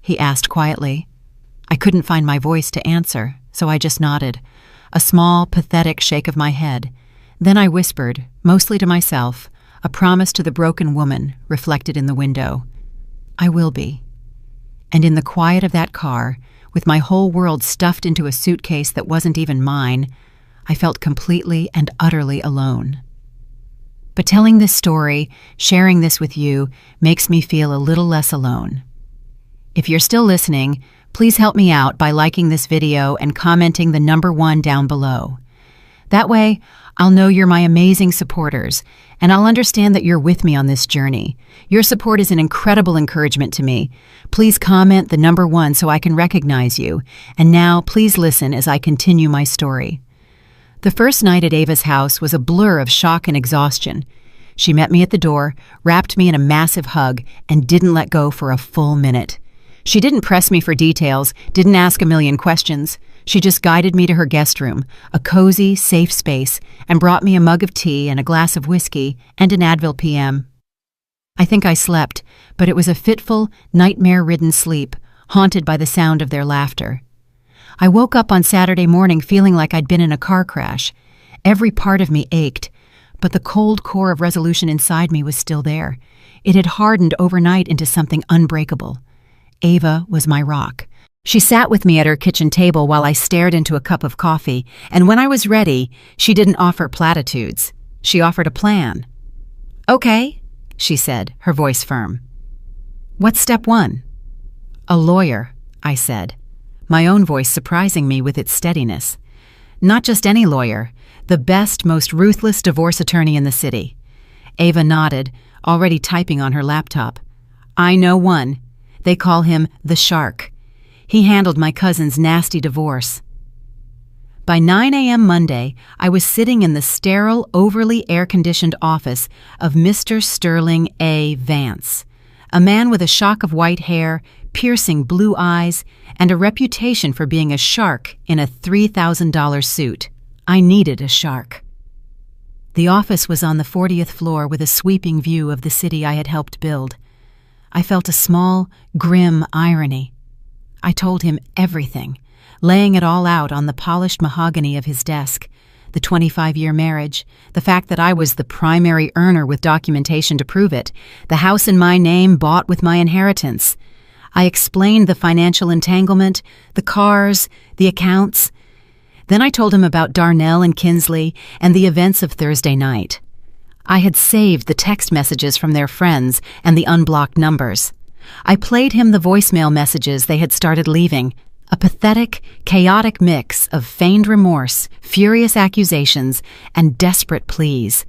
he asked quietly. I couldn't find my voice to answer, so I just nodded, a small, pathetic shake of my head. Then I whispered, mostly to myself, a promise to the broken woman reflected in the window. "I will be." And in the quiet of that car, with my whole world stuffed into a suitcase that wasn't even mine, I felt completely and utterly alone. But telling this story, sharing this with you, makes me feel a little less alone. If you're still listening, please help me out by liking this video and commenting the number 1 down below. That way, I'll know you're my amazing supporters, and I'll understand that you're with me on this journey. Your support is an incredible encouragement to me. Please comment the number 1 so I can recognize you. And now, please listen as I continue my story. The first night at Ava's house was a blur of shock and exhaustion. She met me at the door, wrapped me in a massive hug, and didn't let go for a full minute. She didn't press me for details, didn't ask a million questions. She just guided me to her guest room, a cozy, safe space, and brought me a mug of tea and a glass of whiskey and an Advil PM. I think I slept, but it was a fitful, nightmare-ridden sleep, haunted by the sound of their laughter. I woke up on Saturday morning feeling like I'd been in a car crash. Every part of me ached, but the cold core of resolution inside me was still there. It had hardened overnight into something unbreakable. Ava was my rock. She sat with me at her kitchen table while I stared into a cup of coffee, and when I was ready, she didn't offer platitudes. She offered a plan. "Okay," she said, her voice firm. "What's step 1? "A lawyer," I said, my own voice surprising me with its steadiness. "Not just any lawyer, the best, most ruthless divorce attorney in the city." Ava nodded, already typing on her laptop. "I know one. They call him the Shark. He handled my cousin's nasty divorce." By 9 a.m. Monday, I was sitting in the sterile, overly air-conditioned office of Mr. Sterling A. Vance, a man with a shock of white hair, piercing blue eyes, and a reputation for being a shark in a $3,000 suit. I needed a shark. The office was on the 40th floor with a sweeping view of the city I had helped build. I felt a small, grim irony. I told him everything, laying it all out on the polished mahogany of his desk, the 25-year marriage, the fact that I was the primary earner with documentation to prove it, the house in my name bought with my inheritance. I explained the financial entanglement, the cars, the accounts. Then I told him about Darnell and Kinsley and the events of Thursday night. I had saved the text messages from their friends and the unblocked numbers. I played him the voicemail messages they had started leaving, a pathetic, chaotic mix of feigned remorse, furious accusations, and desperate pleas.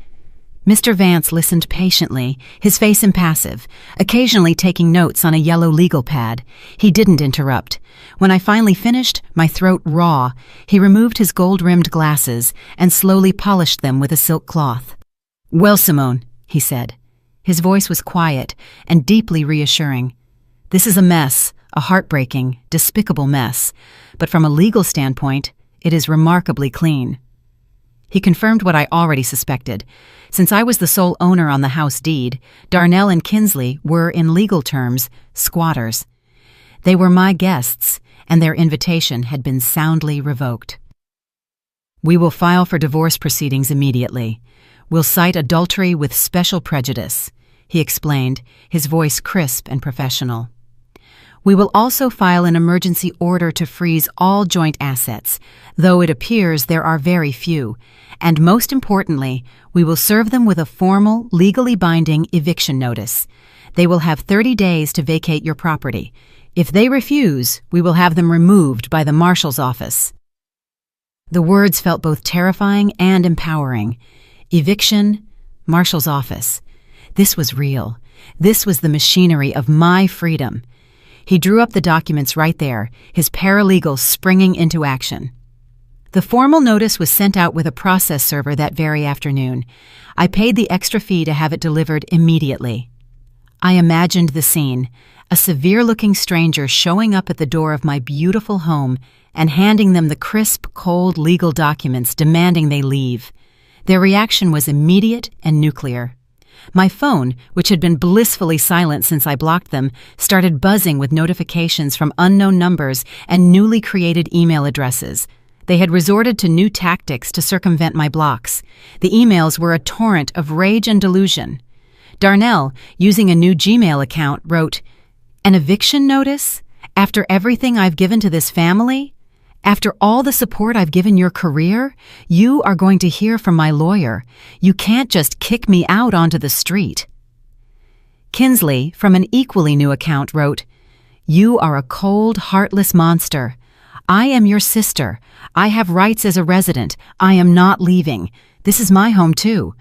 Mr. Vance listened patiently, his face impassive, occasionally taking notes on a yellow legal pad. He didn't interrupt. When I finally finished, my throat raw, he removed his gold-rimmed glasses and slowly polished them with a silk cloth. "Well, Simone," he said. His voice was quiet and deeply reassuring. "This is a mess, a heartbreaking, despicable mess, but from a legal standpoint, it is remarkably clean." He confirmed what I already suspected. Since I was the sole owner on the house deed, Darnell and Kinsley were, in legal terms, squatters. They were my guests, and their invitation had been soundly revoked. "We will file for divorce proceedings immediately. We'll cite adultery with special prejudice," he explained, his voice crisp and professional. "We will also file an emergency order to freeze all joint assets, though it appears there are very few, and most importantly, we will serve them with a formal, legally binding eviction notice. They will have 30 days to vacate your property. If they refuse, we will have them removed by the marshal's office." The words felt both terrifying and empowering. Eviction, marshal's office. This was real. This was the machinery of my freedom. He drew up the documents right there, his paralegal springing into action. The formal notice was sent out with a process server that very afternoon. I paid the extra fee to have it delivered immediately. I imagined the scene, a severe-looking stranger showing up at the door of my beautiful home and handing them the crisp, cold legal documents demanding they leave. Their reaction was immediate and nuclear. My phone, which had been blissfully silent since I blocked them, started buzzing with notifications from unknown numbers and newly created email addresses. They had resorted to new tactics to circumvent my blocks. The emails were a torrent of rage and delusion. Darnell, using a new Gmail account, wrote, "An eviction notice? After everything I've given to this family? After all the support I've given your career? You are going to hear from my lawyer. You can't just kick me out onto the street." Kinsley, from an equally new account, wrote, "You are a cold, heartless monster. I am your sister. I have rights as a resident. I am not leaving. This is my home, too."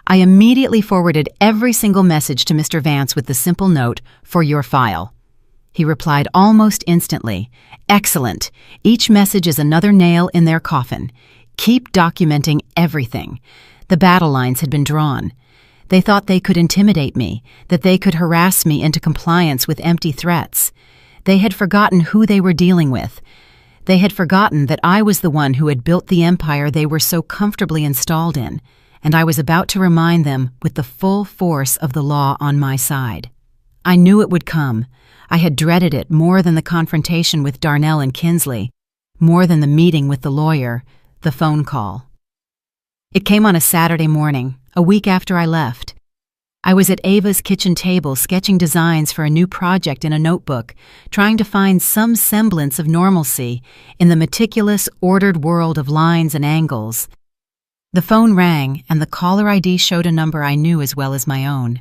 I immediately forwarded every single message to Mr. Vance with the simple note, "For your file." He replied almost instantly, "Excellent. Each message is another nail in their coffin. Keep documenting everything." The battle lines had been drawn. They thought they could intimidate me, that they could harass me into compliance with empty threats. They had forgotten who they were dealing with. They had forgotten that I was the one who had built the empire they were so comfortably installed in, and I was about to remind them with the full force of the law on my side. I knew it would come. I had dreaded it more than the confrontation with Darnell and Kinsley, more than the meeting with the lawyer, the phone call. It came on a Saturday morning, a week after I left. I was at Ava's kitchen table sketching designs for a new project in a notebook, trying to find some semblance of normalcy in the meticulous, ordered world of lines and angles. The phone rang, and the caller ID showed a number I knew as well as my own.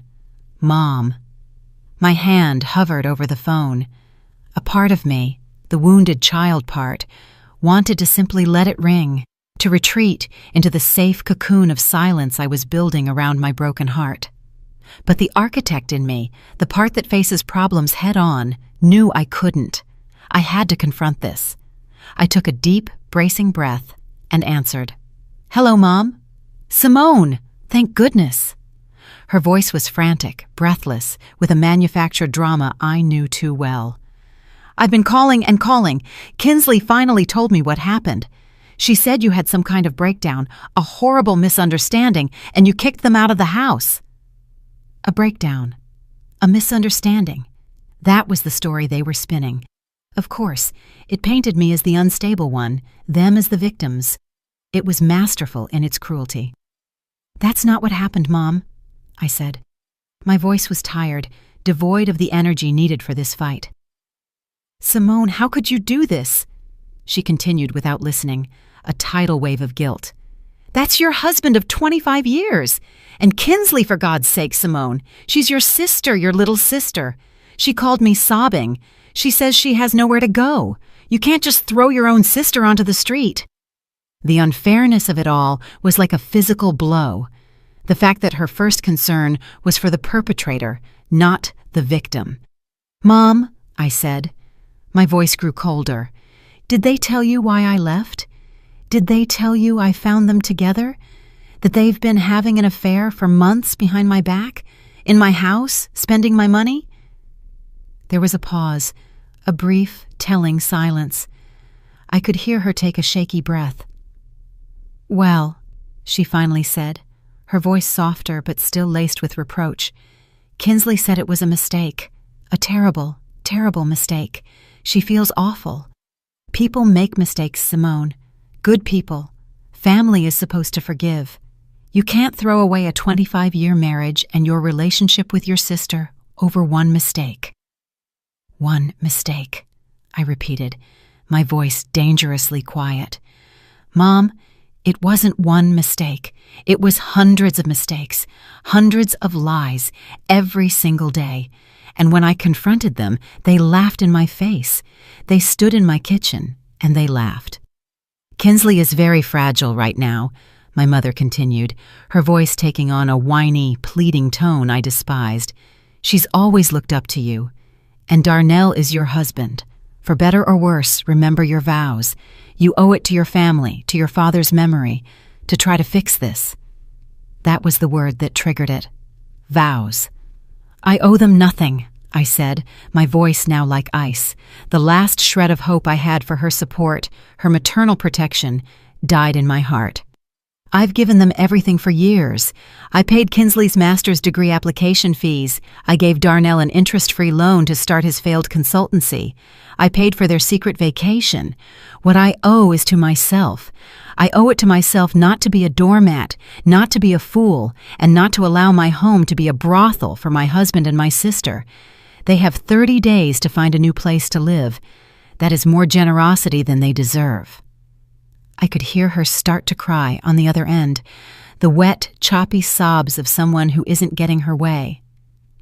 Mom. My hand hovered over the phone. A part of me, the wounded child part, wanted to simply let it ring, to retreat into the safe cocoon of silence I was building around my broken heart. But the architect in me, the part that faces problems head-on, knew I couldn't. I had to confront this. I took a deep, bracing breath and answered. "Hello, Mom." "Simone! Thank goodness." Her voice was frantic, breathless, with a manufactured drama I knew too well. "I've been calling and calling. Kinsley finally told me what happened. She said you had some kind of breakdown, a horrible misunderstanding, and you kicked them out of the house." A breakdown. A misunderstanding. That was the story they were spinning. Of course, it painted me as the unstable one, them as the victims. It was masterful in its cruelty. "That's not what happened, Mom," I said. My voice was tired, devoid of the energy needed for this fight. "Simone, how could you do this?" She continued without listening, a tidal wave of guilt. "That's your husband of 25 years. And Kinsley, for God's sake, Simone. She's your sister, your little sister. She called me sobbing. She says she has nowhere to go. You can't just throw your own sister onto the street." The unfairness of it all was like a physical blow. The fact that her first concern was for the perpetrator, not the victim. "Mom," I said. My voice grew colder. "Did they tell you why I left? Did they tell you I found them together? That they've been having an affair for months behind my back? In my house, spending my money?" There was a pause, a brief, telling silence. I could hear her take a shaky breath. "Well," she finally said, her voice softer but still laced with reproach, "Kinsley said it was a mistake. A terrible, terrible mistake. She feels awful. People make mistakes, Simone. Good people. Family is supposed to forgive. You can't throw away a 25-year marriage and your relationship with your sister over one mistake." "One mistake," I repeated, my voice dangerously quiet. "Mom, it wasn't one mistake. It was hundreds of mistakes, hundreds of lies, every single day. And when I confronted them, they laughed in my face. They stood in my kitchen, and they laughed. Kinsley is very fragile right now. my mother continued, her voice taking on a whiny, pleading tone I despised. "She's always looked up to you. And Darnell is your husband. For better or worse, remember your vows. You owe it to your family, to your father's memory, to try to fix this." That was the word that triggered it. Vows. "I owe them nothing," I said, my voice now like ice. The last shred of hope I had for her support, her maternal protection, died in my heart. "I've given them everything for years. I paid Kinsley's master's degree application fees. I gave Darnell an interest-free loan to start his failed consultancy. I paid for their secret vacation. What I owe is to myself. I owe it to myself not to be a doormat, not to be a fool, and not to allow my home to be a brothel for my husband and my sister. They have 30 days to find a new place to live. That is more generosity than they deserve." I could hear her start to cry on the other end, the wet, choppy sobs of someone who isn't getting her way.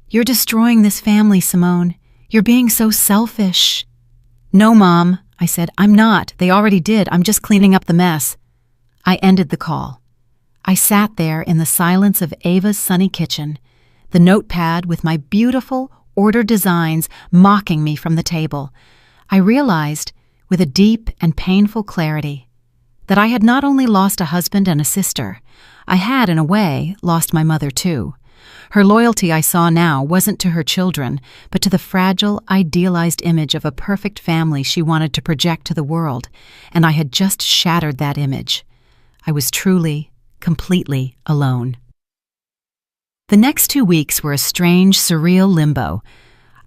"You're destroying this family, Simone. You're being so selfish." "No, Mom," I said. "I'm not. They already did. I'm just cleaning up the mess." I ended the call. I sat there in the silence of Ava's sunny kitchen, the notepad with my beautiful, ordered designs mocking me from the table. I realized, with a deep and painful clarity, that I had not only lost a husband and a sister, I had, in a way, lost my mother too. Her loyalty, I saw now, wasn't to her children, but to the fragile, idealized image of a perfect family she wanted to project to the world, and I had just shattered that image. I was truly, completely alone. The next 2 weeks were a strange, surreal limbo.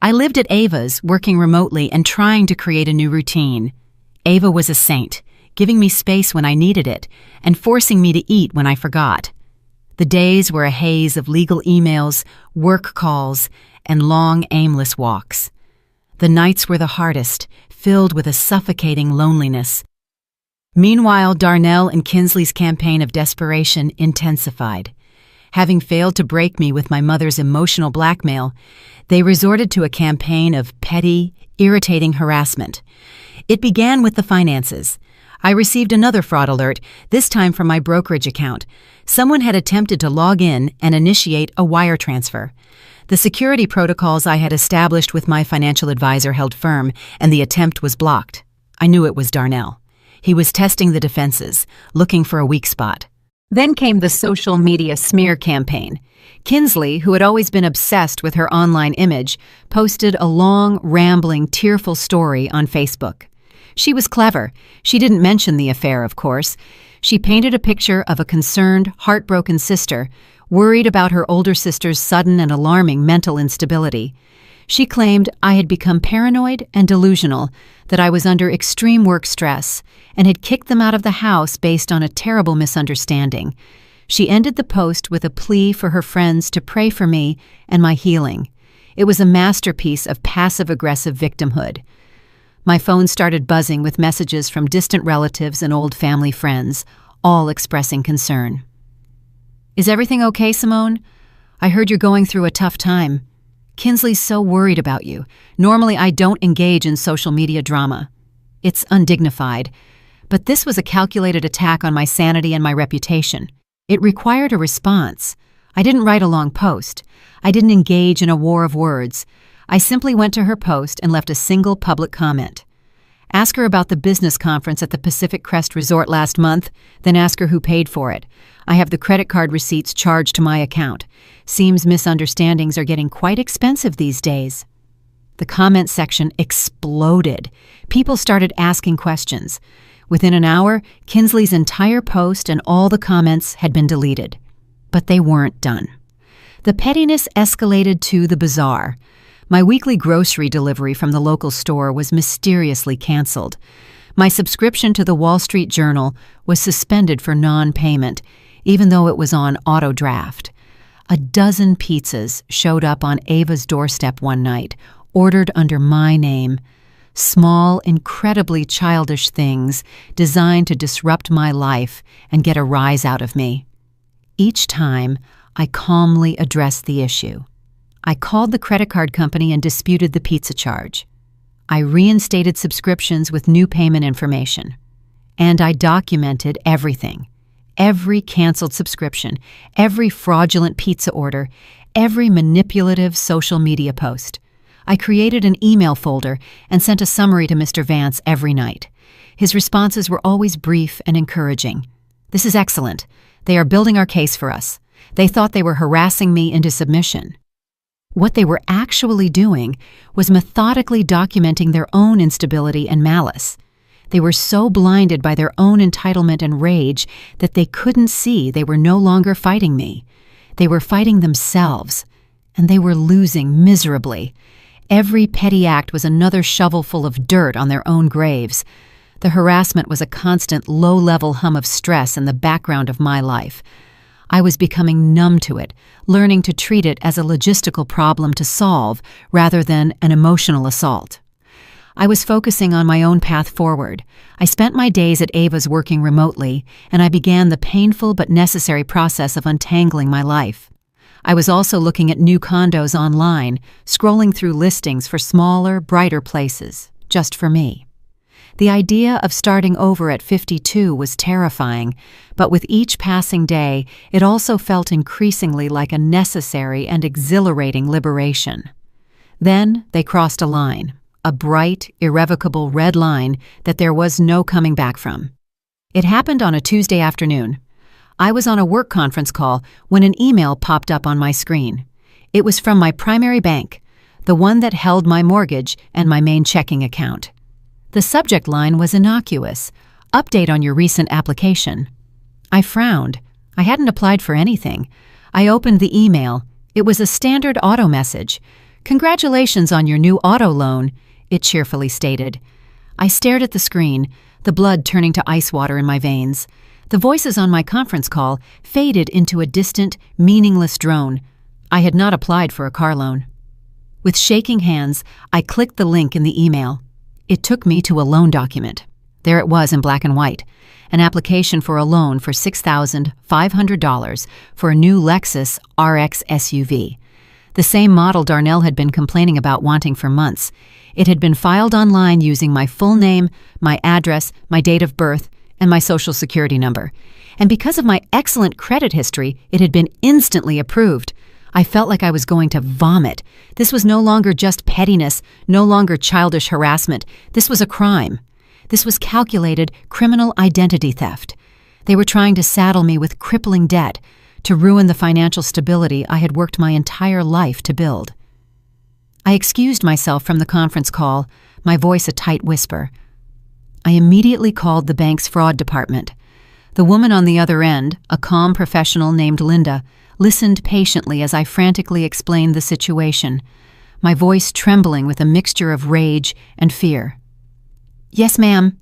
I lived at Ava's, working remotely and trying to create a new routine. Ava was a saint, giving me space when I needed it, and forcing me to eat when I forgot. The days were a haze of legal emails, work calls, and long, aimless walks. The nights were the hardest, filled with a suffocating loneliness. Meanwhile, Darnell and Kinsley's campaign of desperation intensified. Having failed to break me with my mother's emotional blackmail, they resorted to a campaign of petty, irritating harassment. It began with the finances. I received another fraud alert, this time from my brokerage account. Someone had attempted to log in and initiate a wire transfer. The security protocols I had established with my financial advisor held firm, and the attempt was blocked. I knew it was Darnell. He was testing the defenses, looking for a weak spot. Then came the social media smear campaign. Kinsley, who had always been obsessed with her online image, posted a long, rambling, tearful story on Facebook. She was clever. She didn't mention the affair, of course. She painted a picture of a concerned, heartbroken sister, worried about her older sister's sudden and alarming mental instability. She claimed I had become paranoid and delusional, that I was under extreme work stress, and had kicked them out of the house based on a terrible misunderstanding. She ended the post with a plea for her friends to pray for me and my healing. It was a masterpiece of passive-aggressive victimhood. My phone started buzzing with messages from distant relatives and old family friends, all expressing concern. "Is everything okay, Simone? I heard you're going through a tough time. Kinsley's so worried about you. Normally I don't engage in social media drama. It's undignified, but this was a calculated attack on my sanity and my reputation. It required a response. I didn't write a long post. I didn't engage in a war of words. I simply went to her post and left a single public comment. Ask her about the business conference at the Pacific Crest Resort last month, then ask her who paid for it. I have the credit card receipts charged to my account. Seems misunderstandings are getting quite expensive these days." The comment section exploded. People started asking questions. Within an hour, Kinsley's entire post and all the comments had been deleted. But they weren't done. The pettiness escalated to the bizarre. My weekly grocery delivery from the local store was mysteriously canceled. My subscription to the Wall Street Journal was suspended for non-payment, even though it was on auto draft. A dozen pizzas showed up on Ava's doorstep one night, ordered under my name. Small, incredibly childish things designed to disrupt my life and get a rise out of me. Each time, I calmly addressed the issue. I called the credit card company and disputed the pizza charge. I reinstated subscriptions with new payment information. And I documented everything. every canceled subscription, every fraudulent pizza order, every manipulative social media post. I created an email folder and sent a summary to Mr. Vance every night. His responses were always brief and encouraging. "This is excellent. They are building our case for us. They thought they were harassing me into submission." What they were actually doing was methodically documenting their own instability and malice. They were so blinded by their own entitlement and rage that they couldn't see they were no longer fighting me. They were fighting themselves, and they were losing miserably. Every petty act was another shovelful of dirt on their own graves. The harassment was a constant low-level hum of stress in the background of my life. I was becoming numb to it, learning to treat it as a logistical problem to solve rather than an emotional assault. I was focusing on my own path forward. I spent my days at Ava's working remotely, and I began the painful but necessary process of untangling my life. I was also looking at new condos online, scrolling through listings for smaller, brighter places, just for me. The idea of starting over at 52 was terrifying, but with each passing day, it also felt increasingly like a necessary and exhilarating liberation. Then they crossed a line, a bright, irrevocable red line that there was no coming back from. It happened on a Tuesday afternoon. I was on a work conference call when an email popped up on my screen. It was from my primary bank, the one that held my mortgage and my main checking account. The subject line was innocuous, "Update on your recent application." I frowned. I hadn't applied for anything. I opened the email. It was a standard auto message. "Congratulations on your new auto loan," it cheerfully stated. I stared at the screen, the blood turning to ice water in my veins. The voices on my conference call faded into a distant, meaningless drone. I had not applied for a car loan. With shaking hands, I clicked the link in the email. It took me to a loan document. There it was in black and white, an application for a loan for $6,500 for a new Lexus RX SUV. The same model Darnell had been complaining about wanting for months. It had been filed online using my full name, my address, my date of birth, and my social security number. And because of my excellent credit history, it had been instantly approved. I felt like I was going to vomit. This was no longer just pettiness, no longer childish harassment. This was a crime. This was calculated criminal identity theft. They were trying to saddle me with crippling debt, to ruin the financial stability I had worked my entire life to build. I excused myself from the conference call, my voice a tight whisper. I immediately called the bank's fraud department. The woman on the other end, a calm professional named Linda, listened patiently as I frantically explained the situation, my voice trembling with a mixture of rage and fear. "Yes, ma'am.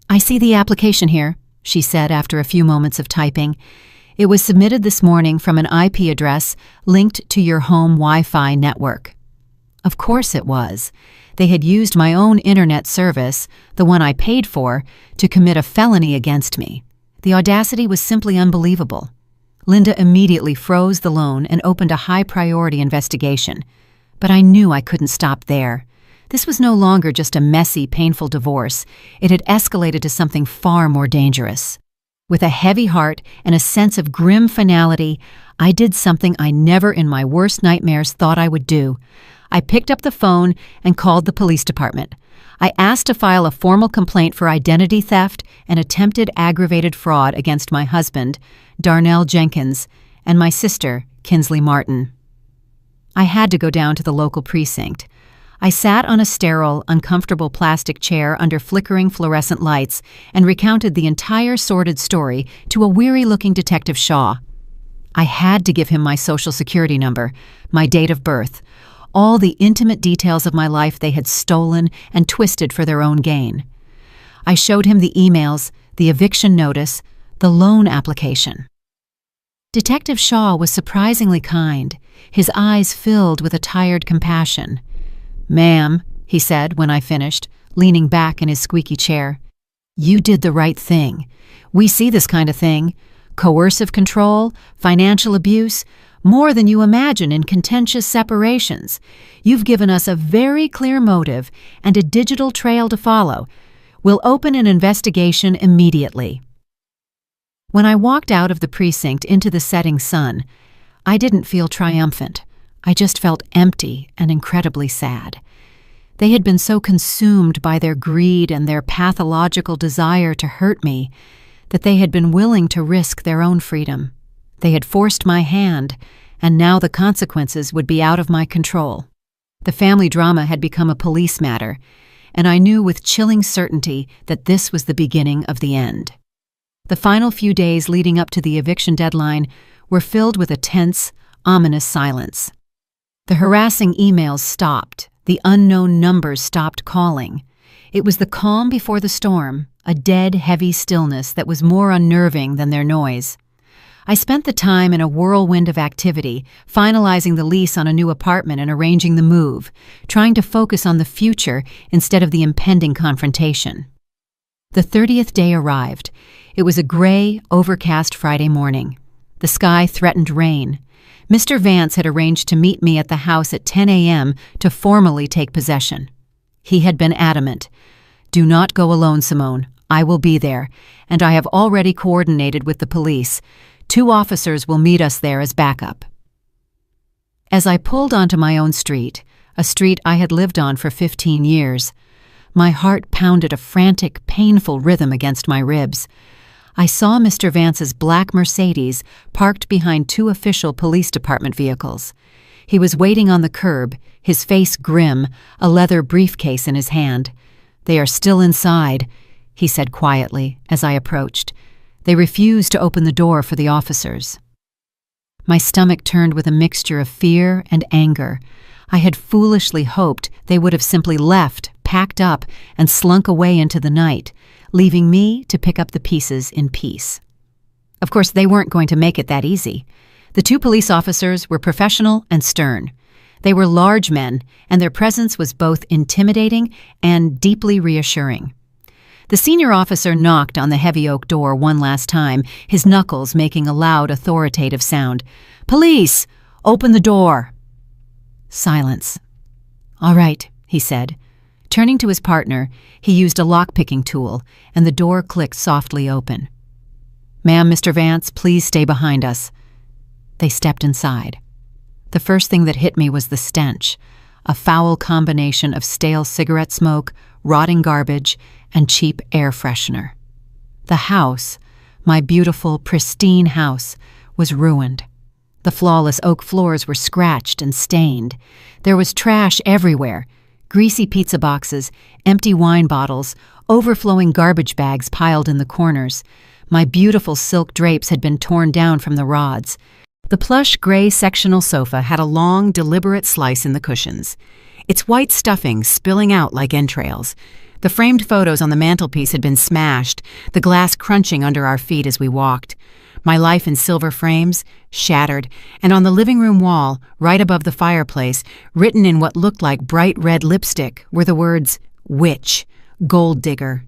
I see the application here," she said after a few moments of typing. "It was submitted this morning from an IP address linked to your home Wi-Fi network." Of course it was. They had used my own internet service, the one I paid for, to commit a felony against me. The audacity was simply unbelievable. Linda immediately froze the loan and opened a high-priority investigation. But I knew I couldn't stop there. This was no longer just a messy, painful divorce. It had escalated to something far more dangerous. With a heavy heart and a sense of grim finality, I did something I never in my worst nightmares thought I would do. I picked up the phone and called the police department. I asked to file a formal complaint for identity theft and attempted aggravated fraud against my husband, Darnell Jenkins, and my sister, Kinsley Martin. I had to go down to the local precinct. I sat on a sterile, uncomfortable plastic chair under flickering fluorescent lights and recounted the entire sordid story to a weary-looking Detective Shaw. I had to give him my social security number, my date of birth, all the intimate details of my life they had stolen and twisted for their own gain. I showed him the emails, the eviction notice, the loan application. Detective Shaw was surprisingly kind, his eyes filled with a tired compassion. "Ma'am," he said when I finished, leaning back in his squeaky chair, "you did the right thing. We see this kind of thing. Coercive control, financial abuse, more than you imagine in contentious separations. You've given us a very clear motive and a digital trail to follow. We'll open an investigation immediately." When I walked out of the precinct into the setting sun, I didn't feel triumphant. I just felt empty and incredibly sad. They had been so consumed by their greed and their pathological desire to hurt me that they had been willing to risk their own freedom. They had forced my hand, and now the consequences would be out of my control. The family drama had become a police matter, and I knew with chilling certainty that this was the beginning of the end. The final few days leading up to the eviction deadline were filled with a tense, ominous silence. The harassing emails stopped. The unknown numbers stopped calling. It was the calm before the storm, a dead, heavy stillness that was more unnerving than their noise. I spent the time in a whirlwind of activity, finalizing the lease on a new apartment and arranging the move, trying to focus on the future instead of the impending confrontation. The 30th day arrived. It was a gray, overcast Friday morning. The sky threatened rain. Mr. Vance had arranged to meet me at the house at 10 a.m. to formally take possession. He had been adamant. "Do not go alone, Simone. I will be there, and I have already coordinated with the police. 2 officers will meet us there as backup." As I pulled onto my own street, a street I had lived on for 15 years, my heart pounded a frantic, painful rhythm against my ribs. I saw Mr. Vance's black Mercedes parked behind 2 official police department vehicles. He was waiting on the curb, his face grim, a leather briefcase in his hand. "They are still inside," he said quietly as I approached. They refused to open the door for the officers. My stomach turned with a mixture of fear and anger. I had foolishly hoped they would have simply left, packed up, and slunk away into the night, leaving me to pick up the pieces in peace. Of course, they weren't going to make it that easy. The 2 police officers were professional and stern. They were large men, and their presence was both intimidating and deeply reassuring. The senior officer knocked on the heavy oak door one last time, his knuckles making a loud, authoritative sound. "Police! Open the door!" Silence. "All right," he said. Turning to his partner, he used a lock-picking tool, and the door clicked softly open. "Ma'am, Mr. Vance, please stay behind us." They stepped inside. The first thing that hit me was the stench, a foul combination of stale cigarette smoke, rotting garbage, and cheap air freshener. The house, my beautiful, pristine house, was ruined. The flawless oak floors were scratched and stained. There was trash everywhere. Greasy pizza boxes, empty wine bottles, overflowing garbage bags piled in the corners. My beautiful silk drapes had been torn down from the rods. The plush gray sectional sofa had a long, deliberate slice in the cushions, its white stuffing spilling out like entrails. The framed photos on the mantelpiece had been smashed, the glass crunching under our feet as we walked. My life in silver frames, shattered, and on the living room wall, right above the fireplace, written in what looked like bright red lipstick, were the words, "Witch, Gold Digger."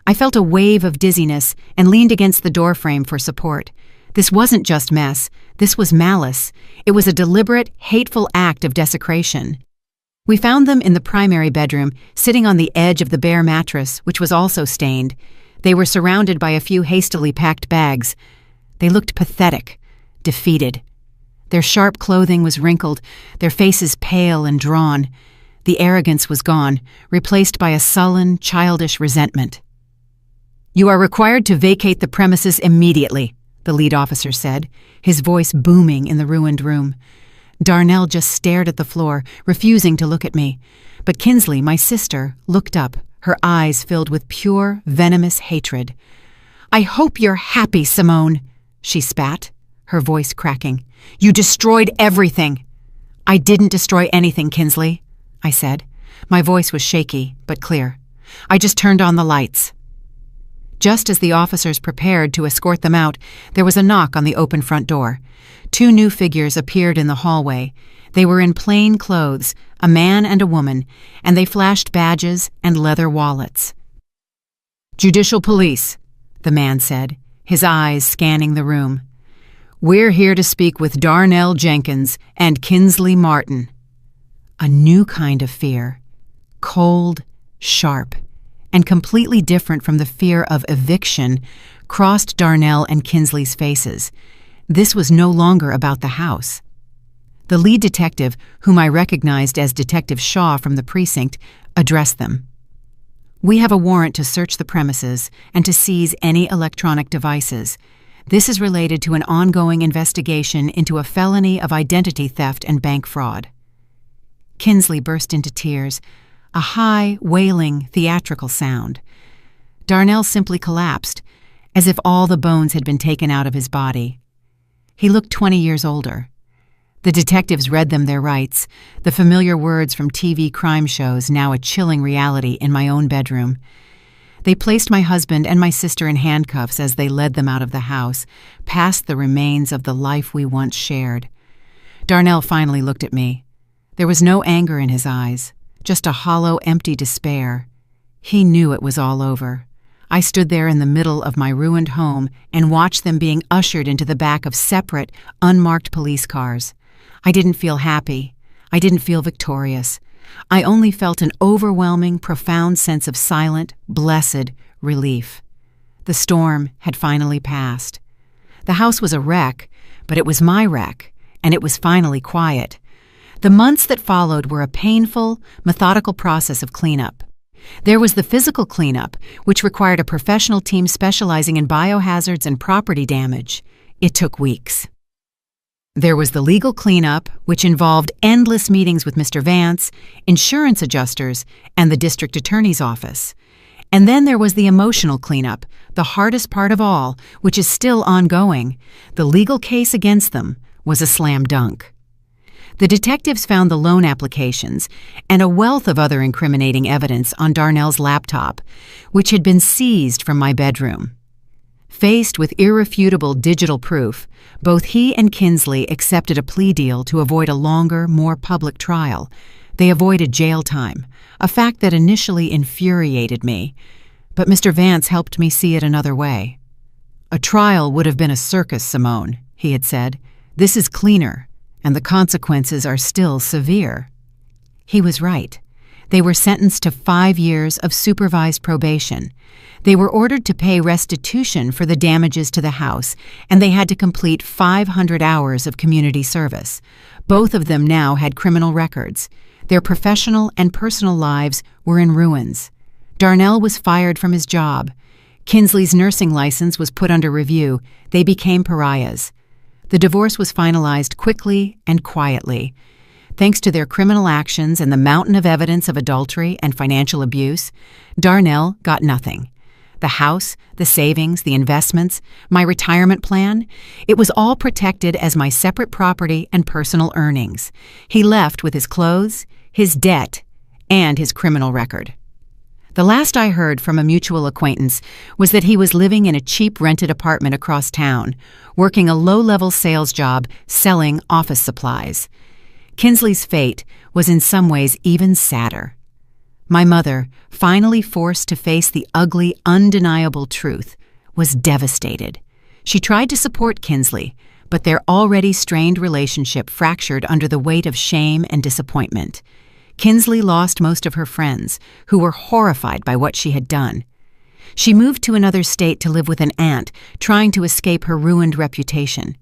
I felt a wave of dizziness and leaned against the doorframe for support. This wasn't just mess, this was malice. It was a deliberate, hateful act of desecration. We found them in the primary bedroom, sitting on the edge of the bare mattress, which was also stained. They were surrounded by a few hastily packed bags. They looked pathetic, defeated. Their sharp clothing was wrinkled, their faces pale and drawn. The arrogance was gone, replaced by a sullen, childish resentment. "You are required to vacate the premises immediately," the lead officer said, his voice booming in the ruined room. Darnell just stared at the floor, refusing to look at me. But Kinsley, my sister, looked up, her eyes filled with pure, venomous hatred. "I hope you're happy, Simone," she spat, her voice cracking. "You destroyed everything." "I didn't destroy anything, Kinsley," I said. My voice was shaky, but clear. "I just turned on the lights." Just as the officers prepared to escort them out, there was a knock on the open front door. 2 new figures appeared in the hallway. They were in plain clothes, a man and a woman, and they flashed badges and leather wallets. "Judicial Police," the man said, his eyes scanning the room. "We're here to speak with Darnell Jenkins and Kinsley Martin." A new kind of fear, cold, sharp, and completely different from the fear of eviction, crossed Darnell and Kinsley's faces. This was no longer about the house. The lead detective, whom I recognized as Detective Shaw from the precinct, addressed them. "We have a warrant to search the premises and to seize any electronic devices. This is related to an ongoing investigation into a felony of identity theft and bank fraud." Kinsley burst into tears, a high, wailing, theatrical sound. Darnell simply collapsed, as if all the bones had been taken out of his body. He looked 20 years older. The detectives read them their rights, the familiar words from TV crime shows now a chilling reality in my own bedroom. They placed my husband and my sister in handcuffs as they led them out of the house, past the remains of the life we once shared. Darnell finally looked at me. There was no anger in his eyes, just a hollow, empty despair. He knew it was all over. I stood there in the middle of my ruined home and watched them being ushered into the back of separate, unmarked police cars. I didn't feel happy. I didn't feel victorious. I only felt an overwhelming, profound sense of silent, blessed relief. The storm had finally passed. The house was a wreck, but it was my wreck, and it was finally quiet. The months that followed were a painful, methodical process of cleanup. There was the physical cleanup, which required a professional team specializing in biohazards and property damage. It took weeks. There was the legal cleanup, which involved endless meetings with Mr. Vance, insurance adjusters, and the district attorney's office. And then there was the emotional cleanup, the hardest part of all, which is still ongoing. The legal case against them was a slam dunk. The detectives found the loan applications and a wealth of other incriminating evidence on Darnell's laptop, which had been seized from my bedroom. Faced with irrefutable digital proof, both he and Kinsley accepted a plea deal to avoid a longer, more public trial. They avoided jail time, a fact that initially infuriated me. But Mr. Vance helped me see it another way. "A trial would have been a circus, Simone," he had said. "This is cleaner, and the consequences are still severe." He was right. They were sentenced to 5 years of supervised probation. They were ordered to pay restitution for the damages to the house, and they had to complete 500 hours of community service. Both of them now had criminal records. Their professional and personal lives were in ruins. Darnell was fired from his job. Kinsley's nursing license was put under review. They became pariahs. The divorce was finalized quickly and quietly. Thanks to their criminal actions and the mountain of evidence of adultery and financial abuse, Darnell got nothing. The house, the savings, the investments, my retirement plan, it was all protected as my separate property and personal earnings. He left with his clothes, his debt, and his criminal record. The last I heard from a mutual acquaintance was that he was living in a cheap rented apartment across town, working a low-level sales job selling office supplies. Kinsley's fate was in some ways even sadder. My mother, finally forced to face the ugly, undeniable truth, was devastated. She tried to support Kinsley, but their already strained relationship fractured under the weight of shame and disappointment. Kinsley lost most of her friends, who were horrified by what she had done. She moved to another state to live with an aunt, trying to escape her ruined reputation.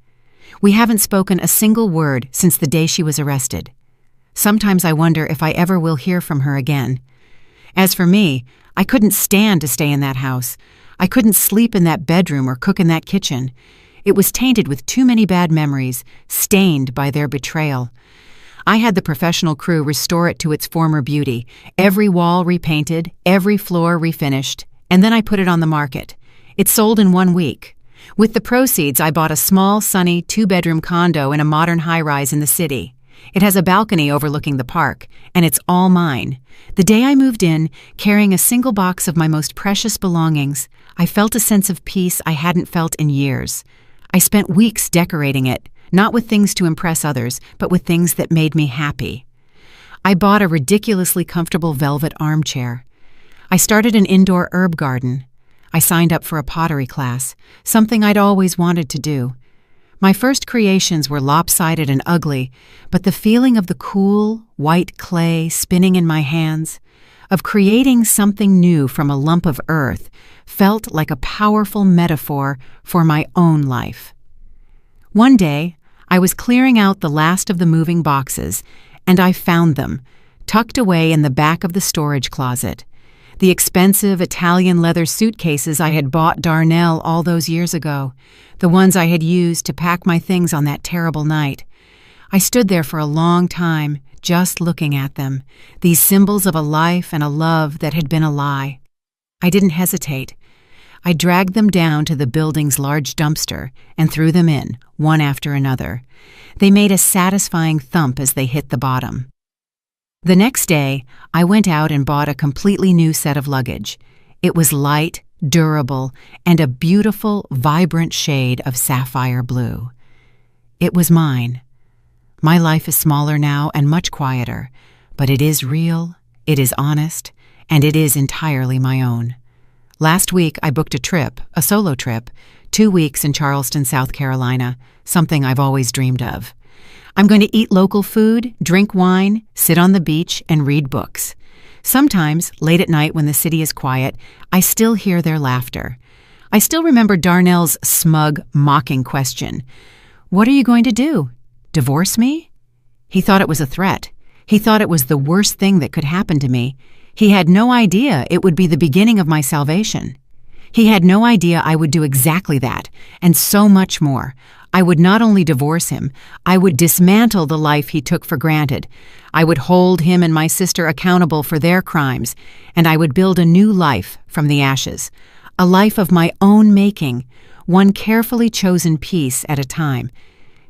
We haven't spoken a single word since the day she was arrested. Sometimes I wonder if I ever will hear from her again. As for me, I couldn't stand to stay in that house. I couldn't sleep in that bedroom or cook in that kitchen. It was tainted with too many bad memories, stained by their betrayal. I had the professional crew restore it to its former beauty, every wall repainted, every floor refinished, and then I put it on the market. It sold in 1 week. With the proceeds, I bought a small, sunny, 2-bedroom condo in a modern high-rise in the city. It has a balcony overlooking the park, and it's all mine. The day I moved in, carrying a single box of my most precious belongings, I felt a sense of peace I hadn't felt in years. I spent weeks decorating it, not with things to impress others, but with things that made me happy. I bought a ridiculously comfortable velvet armchair. I started an indoor herb garden. I signed up for a pottery class, something I'd always wanted to do. My first creations were lopsided and ugly, but the feeling of the cool, white clay spinning in my hands, of creating something new from a lump of earth, felt like a powerful metaphor for my own life. One day, I was clearing out the last of the moving boxes, and I found them, tucked away in the back of the storage closet. The expensive Italian leather suitcases I had bought Darnell all those years ago, the ones I had used to pack my things on that terrible night. I stood there for a long time, just looking at them, these symbols of a life and a love that had been a lie. I didn't hesitate. I dragged them down to the building's large dumpster and threw them in, one after another. They made a satisfying thump as they hit the bottom. The next day, I went out and bought a completely new set of luggage. It was light, durable, and a beautiful, vibrant shade of sapphire blue. It was mine. My life is smaller now and much quieter, but it is real, it is honest, and it is entirely my own. Last week, I booked a trip, a solo trip, 2 weeks in Charleston, South Carolina, something I've always dreamed of. I'm going to eat local food, drink wine, sit on the beach, and read books. Sometimes, late at night when the city is quiet, I still hear their laughter. I still remember Darnell's smug, mocking question. "What are you going to do? Divorce me?" He thought it was a threat. He thought it was the worst thing that could happen to me. He had no idea it would be the beginning of my salvation. He had no idea I would do exactly that, and so much more. I would not only divorce him, I would dismantle the life he took for granted. I would hold him and my sister accountable for their crimes, and I would build a new life from the ashes. A life of my own making, one carefully chosen piece at a time.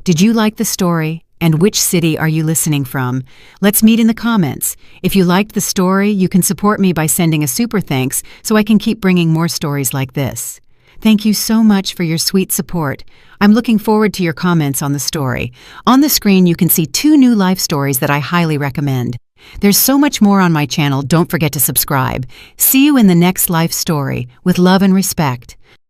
Did you like the story? And which city are you listening from? Let's meet in the comments. If you liked the story, you can support me by sending a super thanks so I can keep bringing more stories like this. Thank you so much for your sweet support. I'm looking forward to your comments on the story. On the screen, you can see 2 new life stories that I highly recommend. There's so much more on my channel. Don't forget to subscribe. See you in the next life story. With love and respect.